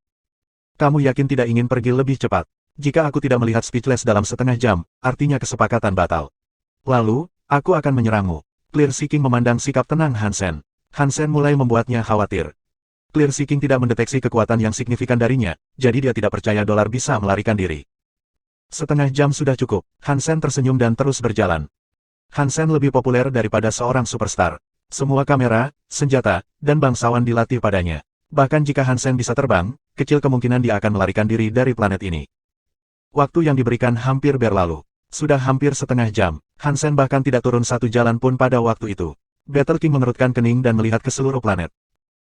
Kamu yakin tidak ingin pergi lebih cepat? Jika aku tidak melihat Speechless dalam setengah jam, artinya kesepakatan batal. Lalu, aku akan menyerangmu. Clear Seeking memandang sikap tenang Hansen. Hansen mulai membuatnya khawatir. Clear Seeking tidak mendeteksi kekuatan yang signifikan darinya, jadi dia tidak percaya dolar bisa melarikan diri. Setengah jam sudah cukup, Hansen tersenyum dan terus berjalan. Hansen lebih populer daripada seorang superstar. Semua kamera, senjata, dan bangsawan dilatih padanya. Bahkan jika Hansen bisa terbang, kecil kemungkinan dia akan melarikan diri dari planet ini. Waktu yang diberikan hampir berlalu. Sudah hampir setengah jam, Hansen bahkan tidak turun satu jalan pun pada waktu itu. Battle King mengerutkan kening dan melihat ke seluruh planet.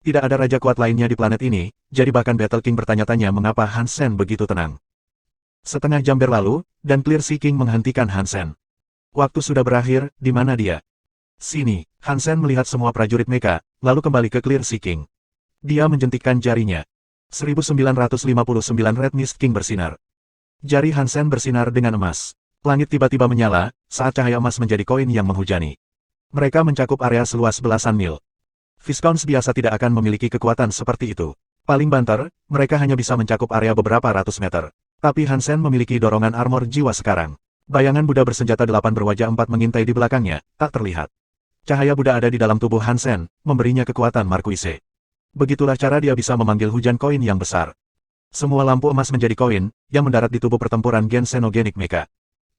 Tidak ada raja kuat lainnya di planet ini, jadi bahkan Battle King bertanya-tanya mengapa Hansen begitu tenang. Setengah jam berlalu, dan Clear Seeking menghentikan Hansen. Waktu sudah berakhir, di mana dia? Sini, Hansen melihat semua prajurit Mecha, lalu kembali ke Clear Seeking. Dia menjentikkan jarinya. 1959 Red Mist King bersinar. Jari Hansen bersinar dengan emas. Langit tiba-tiba menyala, saat cahaya emas menjadi koin yang menghujani. Mereka mencakup area seluas belasan mil. Viscounts biasa tidak akan memiliki kekuatan seperti itu. Paling banter, mereka hanya bisa mencakup area beberapa ratus meter. Tapi Hansen memiliki dorongan armor jiwa sekarang. Bayangan Buddha bersenjata 8 berwajah 4 mengintai di belakangnya, tak terlihat. Cahaya Buddha ada di dalam tubuh Hansen, memberinya kekuatan Marquise. Begitulah cara dia bisa memanggil hujan koin yang besar. Semua lampu emas menjadi koin, yang mendarat di tubuh pertempuran Gen Xenogenik Mecha.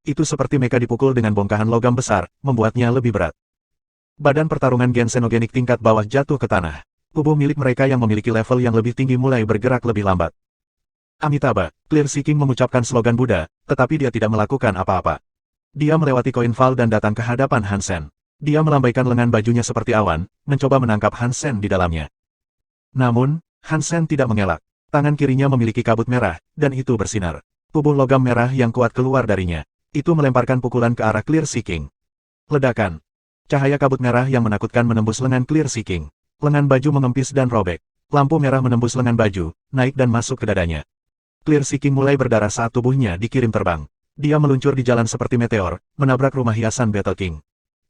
Itu seperti Mecha dipukul dengan bongkahan logam besar, membuatnya lebih berat. Badan pertarungan Gen Xenogenik tingkat bawah jatuh ke tanah. Tubuh milik mereka yang memiliki level yang lebih tinggi mulai bergerak lebih lambat. Amitabha, Clear Seeking mengucapkan slogan Buddha, tetapi dia tidak melakukan apa-apa. Dia melewati koin Val dan datang ke hadapan Hansen. Dia melambaikan lengan bajunya seperti awan, mencoba menangkap Hansen di dalamnya. Namun, Hansen tidak mengelak. Tangan kirinya memiliki kabut merah, dan itu bersinar. Tubuh logam merah yang kuat keluar darinya. Itu melemparkan pukulan ke arah Clear Seeking. Ledakan. Cahaya kabut merah yang menakutkan menembus lengan Clear Seeking. Lengan baju mengempis dan robek. Lampu merah menembus lengan baju, naik dan masuk ke dadanya. Clear Seeking mulai berdarah saat tubuhnya dikirim terbang. Dia meluncur di jalan seperti meteor, menabrak rumah hiasan Battle King.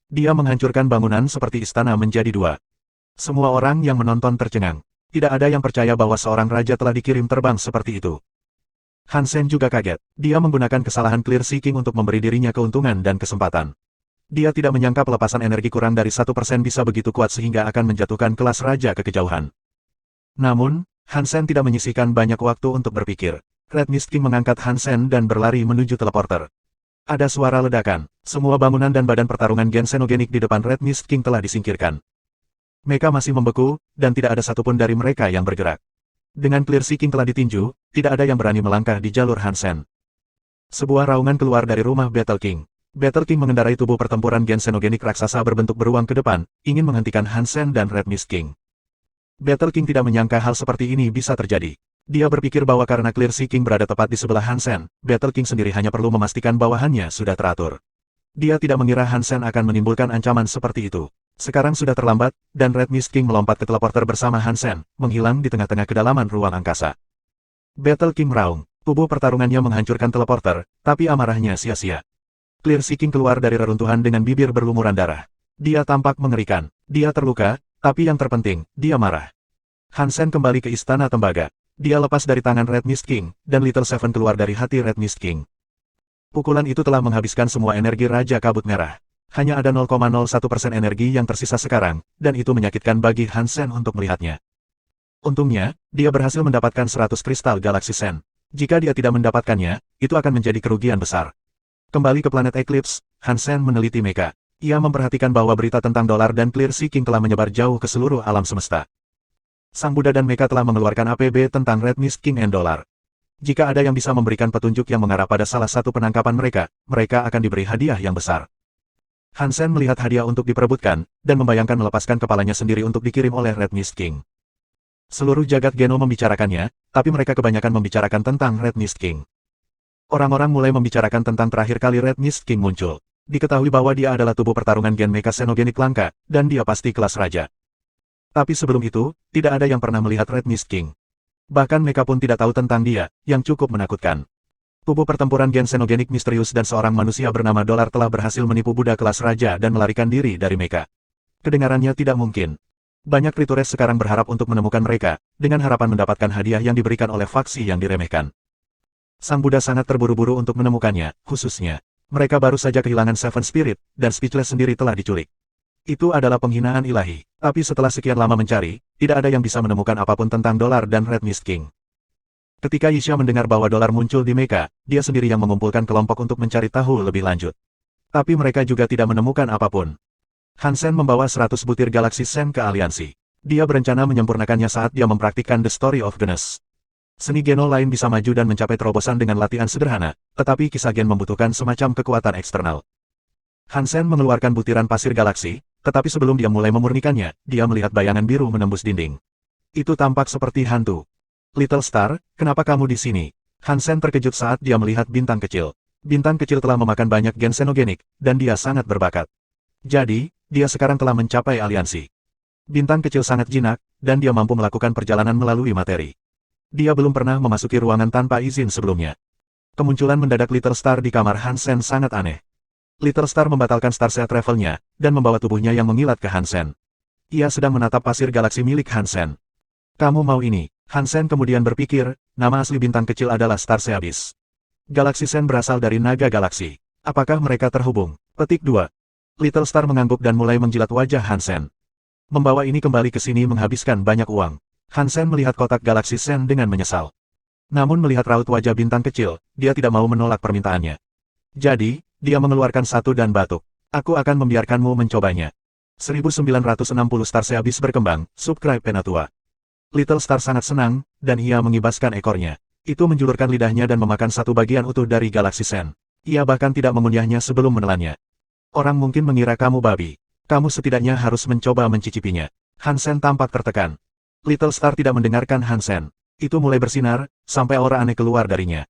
Dia menghancurkan bangunan seperti istana menjadi dua. Semua orang yang menonton tercengang. Tidak ada yang percaya bahwa seorang raja telah dikirim terbang seperti itu. Hansen juga kaget. Dia menggunakan kesalahan Clear Seeking untuk memberi dirinya keuntungan dan kesempatan. Dia tidak menyangka pelepasan energi kurang dari 1% bisa begitu kuat sehingga akan menjatuhkan kelas raja ke kejauhan. Namun, Hansen tidak menyisihkan banyak waktu untuk berpikir. Red Mist King mengangkat Hansen dan berlari menuju teleporter. Ada suara ledakan. Semua bangunan dan badan pertarungan Gen Xenogenik di depan Red Mist King telah disingkirkan. Mecha masih membeku, dan tidak ada satupun dari mereka yang bergerak. Dengan Clear Seeking telah ditinju, tidak ada yang berani melangkah di jalur Hansen. Sebuah raungan keluar dari rumah Battle King. Battle King mengendarai tubuh pertempuran Gen Xenogenik raksasa berbentuk beruang ke depan, ingin menghentikan Hansen dan Red Mist King. Battle King tidak menyangka hal seperti ini bisa terjadi. Dia berpikir bahwa karena Clear Seeking berada tepat di sebelah Hansen, Battle King sendiri hanya perlu memastikan bawahannya sudah teratur. Dia tidak mengira Hansen akan menimbulkan ancaman seperti itu. Sekarang sudah terlambat, dan Red Mist King melompat ke teleporter bersama Hansen, menghilang di tengah-tengah kedalaman ruang angkasa. Battle King meraung. Tubuh pertarungannya menghancurkan teleporter, tapi amarahnya sia-sia. Clear Seeking keluar dari reruntuhan dengan bibir berlumuran darah. Dia tampak mengerikan. Dia terluka, tapi yang terpenting, dia marah. Hansen kembali ke Istana Tembaga. Dia lepas dari tangan Red Mist King, dan Little Seven keluar dari hati Red Mist King. Pukulan itu telah menghabiskan semua energi Raja Kabut Merah. Hanya ada 0,01% energi yang tersisa sekarang, dan itu menyakitkan bagi Hansen untuk melihatnya. Untungnya, dia berhasil mendapatkan 100 kristal Galaxy Sen. Jika dia tidak mendapatkannya, itu akan menjadi kerugian besar. Kembali ke planet Eclipse, Hansen meneliti Mecha. Ia memperhatikan bahwa berita tentang dolar dan Clear Seeking telah menyebar jauh ke seluruh alam semesta. Sang Buddha dan Mecha telah mengeluarkan APB tentang Red Mist King and dolar. Jika ada yang bisa memberikan petunjuk yang mengarah pada salah satu penangkapan mereka, mereka akan diberi hadiah yang besar. Hansen melihat hadiah untuk diperebutkan, dan membayangkan melepaskan kepalanya sendiri untuk dikirim oleh Red Mist King. Seluruh jagat Geno membicarakannya, tapi mereka kebanyakan membicarakan tentang Red Mist King. Orang-orang mulai membicarakan tentang terakhir kali Red Mist King muncul. Diketahui bahwa dia adalah tubuh pertarungan Gen Mecha Xenogenik langka, dan dia pasti kelas raja. Tapi sebelum itu, tidak ada yang pernah melihat Red Mist King. Bahkan mereka pun tidak tahu tentang dia, yang cukup menakutkan. Tubuh pertempuran gen xenogenik misterius dan seorang manusia bernama Dolar telah berhasil menipu Buddha kelas raja dan melarikan diri dari mereka. Kedengarannya tidak mungkin. Banyak Ritures sekarang berharap untuk menemukan mereka, dengan harapan mendapatkan hadiah yang diberikan oleh faksi yang diremehkan. Sang Buddha sangat terburu-buru untuk menemukannya, khususnya. Mereka baru saja kehilangan Seven Spirit, dan Speechless sendiri telah diculik. Itu adalah penghinaan ilahi. Tapi setelah sekian lama mencari, tidak ada yang bisa menemukan apapun tentang Dolar dan Red Mist King. Ketika Yisha mendengar bahwa Dolar muncul di Mecha, dia sendiri yang mengumpulkan kelompok untuk mencari tahu lebih lanjut. Tapi mereka juga tidak menemukan apapun. Hansen membawa 100 butir Galaxy Sen ke aliansi. Dia berencana menyempurnakannya saat dia mempraktikkan The Story of Genos. Seni Geno lain bisa maju dan mencapai terobosan dengan latihan sederhana, tetapi kisah Gen membutuhkan semacam kekuatan eksternal. Hansen mengeluarkan butiran pasir galaksi, tetapi sebelum dia mulai memurnikannya, dia melihat bayangan biru menembus dinding. Itu tampak seperti hantu. Little Star, kenapa kamu di sini? Hansen terkejut saat dia melihat bintang kecil. Bintang kecil telah memakan banyak gen xenogenik, dan dia sangat berbakat. Jadi, dia sekarang telah mencapai aliansi. Bintang kecil sangat jinak, dan dia mampu melakukan perjalanan melalui materi. Dia belum pernah memasuki ruangan tanpa izin sebelumnya. Kemunculan mendadak Little Star di kamar Hansen sangat aneh. Little Star membatalkan Starset travel-nya, dan membawa tubuhnya yang mengilat ke Hansen. Ia sedang menatap pasir galaksi milik Hansen. Kamu mau ini? Hansen kemudian berpikir, nama asli bintang kecil adalah Starset Abyss. Galaxy Sen berasal dari naga galaksi. Apakah mereka terhubung? Petik 2. Little Star mengangguk dan mulai menjilat wajah Hansen. Membawa ini kembali ke sini menghabiskan banyak uang. Hansen melihat kotak Galaxy Sen dengan menyesal. Namun melihat raut wajah bintang kecil, dia tidak mau menolak permintaannya. Jadi, dia mengeluarkan satu dan batuk. Aku akan membiarkanmu mencobanya. 1960 Starset Abyss berkembang, subscribe Penatua. Little Star sangat senang, dan ia mengibaskan ekornya. Itu menjulurkan lidahnya dan memakan satu bagian utuh dari Galaxy Sen. Ia bahkan tidak mengunyahnya sebelum menelannya. Orang mungkin mengira kamu babi. Kamu setidaknya harus mencoba mencicipinya. Hansen tampak tertekan. Little Star tidak mendengarkan Hansen. Itu mulai bersinar, sampai aura aneh keluar darinya.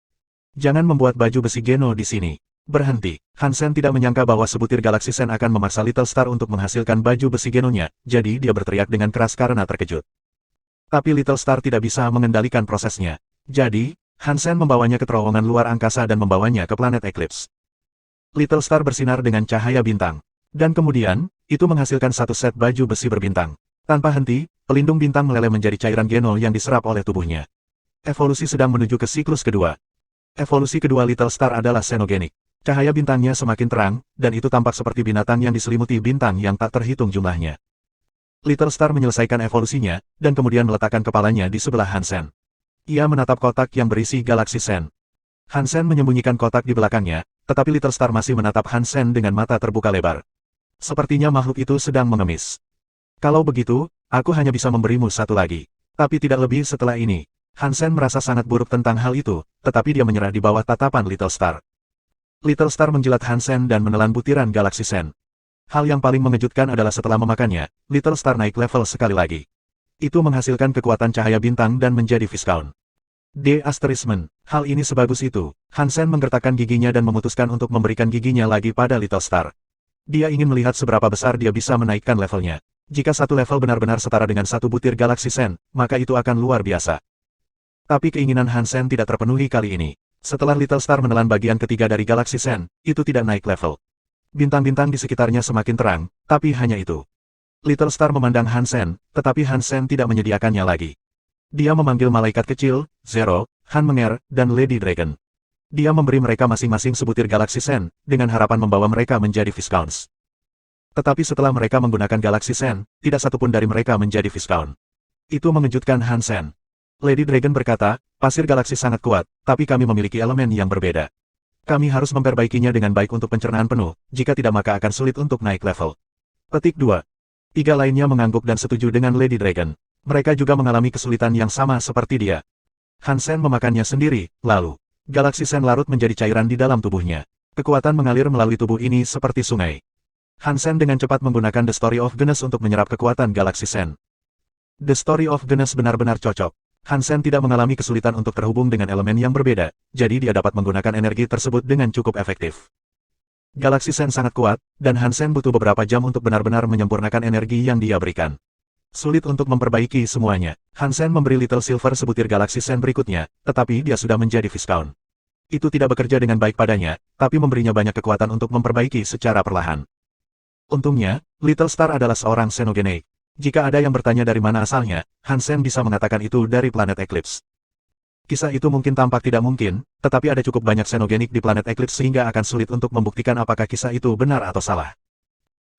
Jangan membuat baju besi Geno di sini. Berhenti. Hansen tidak menyangka bahwa sebutir Galaxy Sen akan memaksa Little Star untuk menghasilkan baju besi Genonya, jadi dia berteriak dengan keras karena terkejut. Tapi Little Star tidak bisa mengendalikan prosesnya. Jadi, Hansen membawanya ke terowongan luar angkasa dan membawanya ke planet Eclipse. Little Star bersinar dengan cahaya bintang. Dan kemudian, itu menghasilkan satu set baju besi berbintang. Tanpa henti, pelindung bintang meleleh menjadi cairan Geno yang diserap oleh tubuhnya. Evolusi sedang menuju ke siklus kedua. Evolusi kedua Little Star adalah xenogenik. Cahaya bintangnya semakin terang, dan itu tampak seperti binatang yang diselimuti bintang yang tak terhitung jumlahnya. Little Star menyelesaikan evolusinya, dan kemudian meletakkan kepalanya di sebelah Hansen. Ia menatap kotak yang berisi Galaxy Sen. Hansen menyembunyikan kotak di belakangnya, tetapi Little Star masih menatap Hansen dengan mata terbuka lebar. Sepertinya makhluk itu sedang mengemis. Kalau begitu, aku hanya bisa memberimu satu lagi. Tapi tidak lebih setelah ini. Hansen merasa sangat buruk tentang hal itu, tetapi dia menyerah di bawah tatapan Little Star. Little Star menjilat Hansen dan menelan butiran Galaxy Sen. Hal yang paling mengejutkan adalah setelah memakannya, Little Star naik level sekali lagi. Itu menghasilkan kekuatan cahaya bintang dan menjadi Viscount. De-Asterismen. Hal ini sebagus itu. Hansen menggertakkan giginya dan memutuskan untuk memberikan giginya lagi pada Little Star. Dia ingin melihat seberapa besar dia bisa menaikkan levelnya. Jika satu level benar-benar setara dengan satu butir Galaxy Sen, maka itu akan luar biasa. Tapi keinginan Hansen tidak terpenuhi kali ini. Setelah Little Star menelan bagian ketiga dari Galaxy Sen, itu tidak naik level. Bintang-bintang di sekitarnya semakin terang, tapi hanya itu. Little Star memandang Hansen, tetapi Hansen tidak menyediakannya lagi. Dia memanggil malaikat kecil, Zero, Han Menger, dan Lady Dragon. Dia memberi mereka masing-masing sebutir Galaxy Sen, dengan harapan membawa mereka menjadi Viscounts. Tetapi setelah mereka menggunakan Galaxy Sen, tidak satupun dari mereka menjadi Viscount. Itu mengejutkan Hansen. Lady Dragon berkata, pasir galaksi sangat kuat, tapi kami memiliki elemen yang berbeda. Kami harus memperbaikinya dengan baik untuk pencernaan penuh, jika tidak maka akan sulit untuk naik level. Petik 2. Tiga lainnya mengangguk dan setuju dengan Lady Dragon. Mereka juga mengalami kesulitan yang sama seperti dia. Hansen memakannya sendiri, lalu Galaxy Sen larut menjadi cairan di dalam tubuhnya. Kekuatan mengalir melalui tubuh ini seperti sungai. Hansen dengan cepat menggunakan The Story of Genos untuk menyerap kekuatan Galaxy Sen. The Story of Genos benar-benar cocok. Hansen tidak mengalami kesulitan untuk terhubung dengan elemen yang berbeda, jadi dia dapat menggunakan energi tersebut dengan cukup efektif. Galaxy Sen sangat kuat, dan Hansen butuh beberapa jam untuk benar-benar menyempurnakan energi yang dia berikan. Sulit untuk memperbaiki semuanya. Hansen memberi Little Silver sebutir Galaxy Sen berikutnya, tetapi dia sudah menjadi Viscount. Itu tidak bekerja dengan baik padanya, tapi memberinya banyak kekuatan untuk memperbaiki secara perlahan. Untungnya, Little Star adalah seorang Xenogeneik. Jika ada yang bertanya dari mana asalnya, Hansen bisa mengatakan itu dari planet Eclipse. Kisah itu mungkin tampak tidak mungkin, tetapi ada cukup banyak Xenogeneik di planet Eclipse sehingga akan sulit untuk membuktikan apakah kisah itu benar atau salah.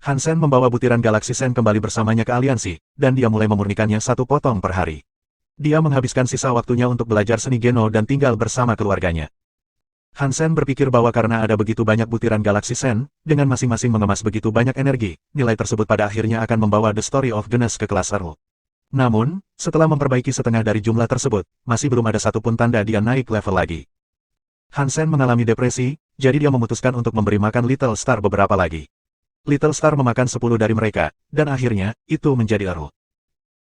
Hansen membawa butiran Galaxy Sen kembali bersamanya ke aliansi, dan dia mulai memurnikannya satu potong per hari. Dia menghabiskan sisa waktunya untuk belajar seni Geno dan tinggal bersama keluarganya. Hansen berpikir bahwa karena ada begitu banyak butiran Galaxy Sen, dengan masing-masing mengemas begitu banyak energi, nilai tersebut pada akhirnya akan membawa The Story of Genes ke kelas Earl. Namun, setelah memperbaiki setengah dari jumlah tersebut, masih belum ada satupun tanda dia naik level lagi. Hansen mengalami depresi, jadi dia memutuskan untuk memberi makan Little Star beberapa lagi. Little Star memakan 10 dari mereka, dan akhirnya, itu menjadi Earl.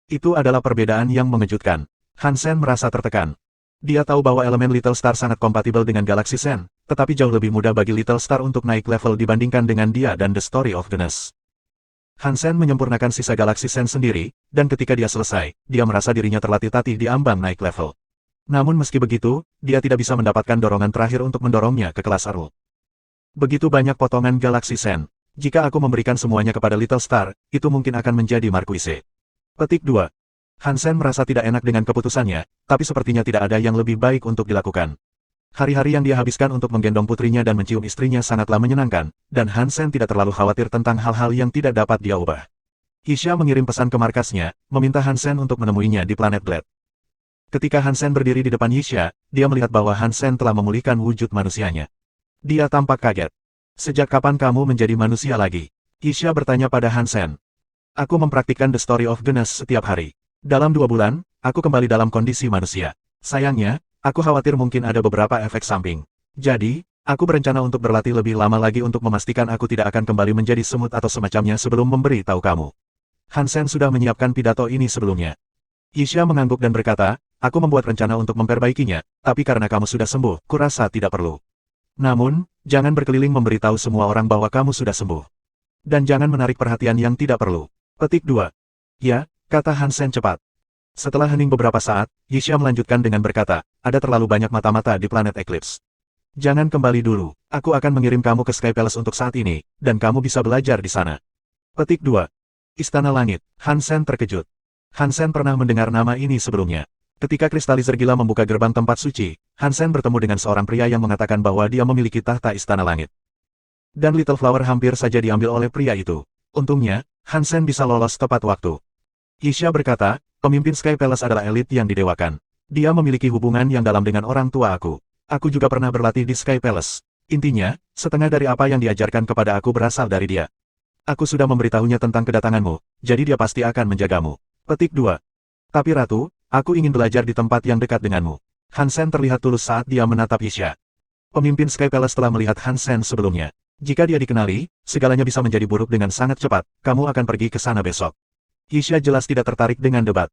Itu adalah perbedaan yang mengejutkan. Hansen merasa tertekan. Dia tahu bahwa elemen Little Star sangat kompatibel dengan Galaxy Sen, tetapi jauh lebih mudah bagi Little Star untuk naik level dibandingkan dengan dia dan The Story of Genes. Hansen menyempurnakan sisa Galaxy Sen sendiri, dan ketika dia selesai, dia merasa dirinya terlatih-tatih di ambang naik level. Namun meski begitu, dia tidak bisa mendapatkan dorongan terakhir untuk mendorongnya ke kelas Earl. Begitu banyak potongan Galaxy Sen. Jika aku memberikan semuanya kepada Little Star, itu mungkin akan menjadi Marquise. Petik 2. Hansen merasa tidak enak dengan keputusannya, tapi sepertinya tidak ada yang lebih baik untuk dilakukan. Hari-hari yang dia habiskan untuk menggendong putrinya dan mencium istrinya sangatlah menyenangkan, dan Hansen tidak terlalu khawatir tentang hal-hal yang tidak dapat dia ubah. Isha mengirim pesan ke markasnya, meminta Hansen untuk menemuinya di planet Blade. Ketika Hansen berdiri di depan Isha, dia melihat bahwa Hansen telah memulihkan wujud manusianya. Dia tampak kaget. Sejak kapan kamu menjadi manusia lagi? Isha bertanya pada Hansen. Aku mempraktikkan The Story of Genes setiap hari. Dalam 2 bulan, aku kembali dalam kondisi manusia. Sayangnya, aku khawatir mungkin ada beberapa efek samping. Jadi, aku berencana untuk berlatih lebih lama lagi untuk memastikan aku tidak akan kembali menjadi semut atau semacamnya sebelum memberi tahu kamu. Hansen sudah menyiapkan pidato ini sebelumnya. Isha mengangguk dan berkata, aku membuat rencana untuk memperbaikinya, tapi karena kamu sudah sembuh, kurasa tidak perlu. Namun, jangan berkeliling memberitahu semua orang bahwa kamu sudah sembuh. Dan jangan menarik perhatian yang tidak perlu. Petik 2. Ya, kata Hansen cepat. Setelah hening beberapa saat, Isha melanjutkan dengan berkata, ada terlalu banyak mata-mata di planet Eclipse. Jangan kembali dulu, aku akan mengirim kamu ke Sky Palace untuk saat ini, dan kamu bisa belajar di sana. Petik 2. Istana Langit. Hansen terkejut. Hansen pernah mendengar nama ini sebelumnya. Ketika Kristalizer Gila membuka gerbang tempat suci, Hansen bertemu dengan seorang pria yang mengatakan bahwa dia memiliki tahta Istana Langit. Dan Little Flower hampir saja diambil oleh pria itu. Untungnya, Hansen bisa lolos tepat waktu. Isha berkata, pemimpin Sky Palace adalah elit yang didewakan. Dia memiliki hubungan yang dalam dengan orang tua aku. Aku juga pernah berlatih di Sky Palace. Intinya, setengah dari apa yang diajarkan kepada aku berasal dari dia. Aku sudah memberitahunya tentang kedatanganmu, jadi dia pasti akan menjagamu. Petik 2. Tapi Ratu, aku ingin belajar di tempat yang dekat denganmu. Hansen terlihat tulus saat dia menatap Isha. Pemimpin Sky Palace telah melihat Hansen sebelumnya. Jika dia dikenali, segalanya bisa menjadi buruk dengan sangat cepat. Kamu akan pergi ke sana besok. Isha jelas tidak tertarik dengan debat.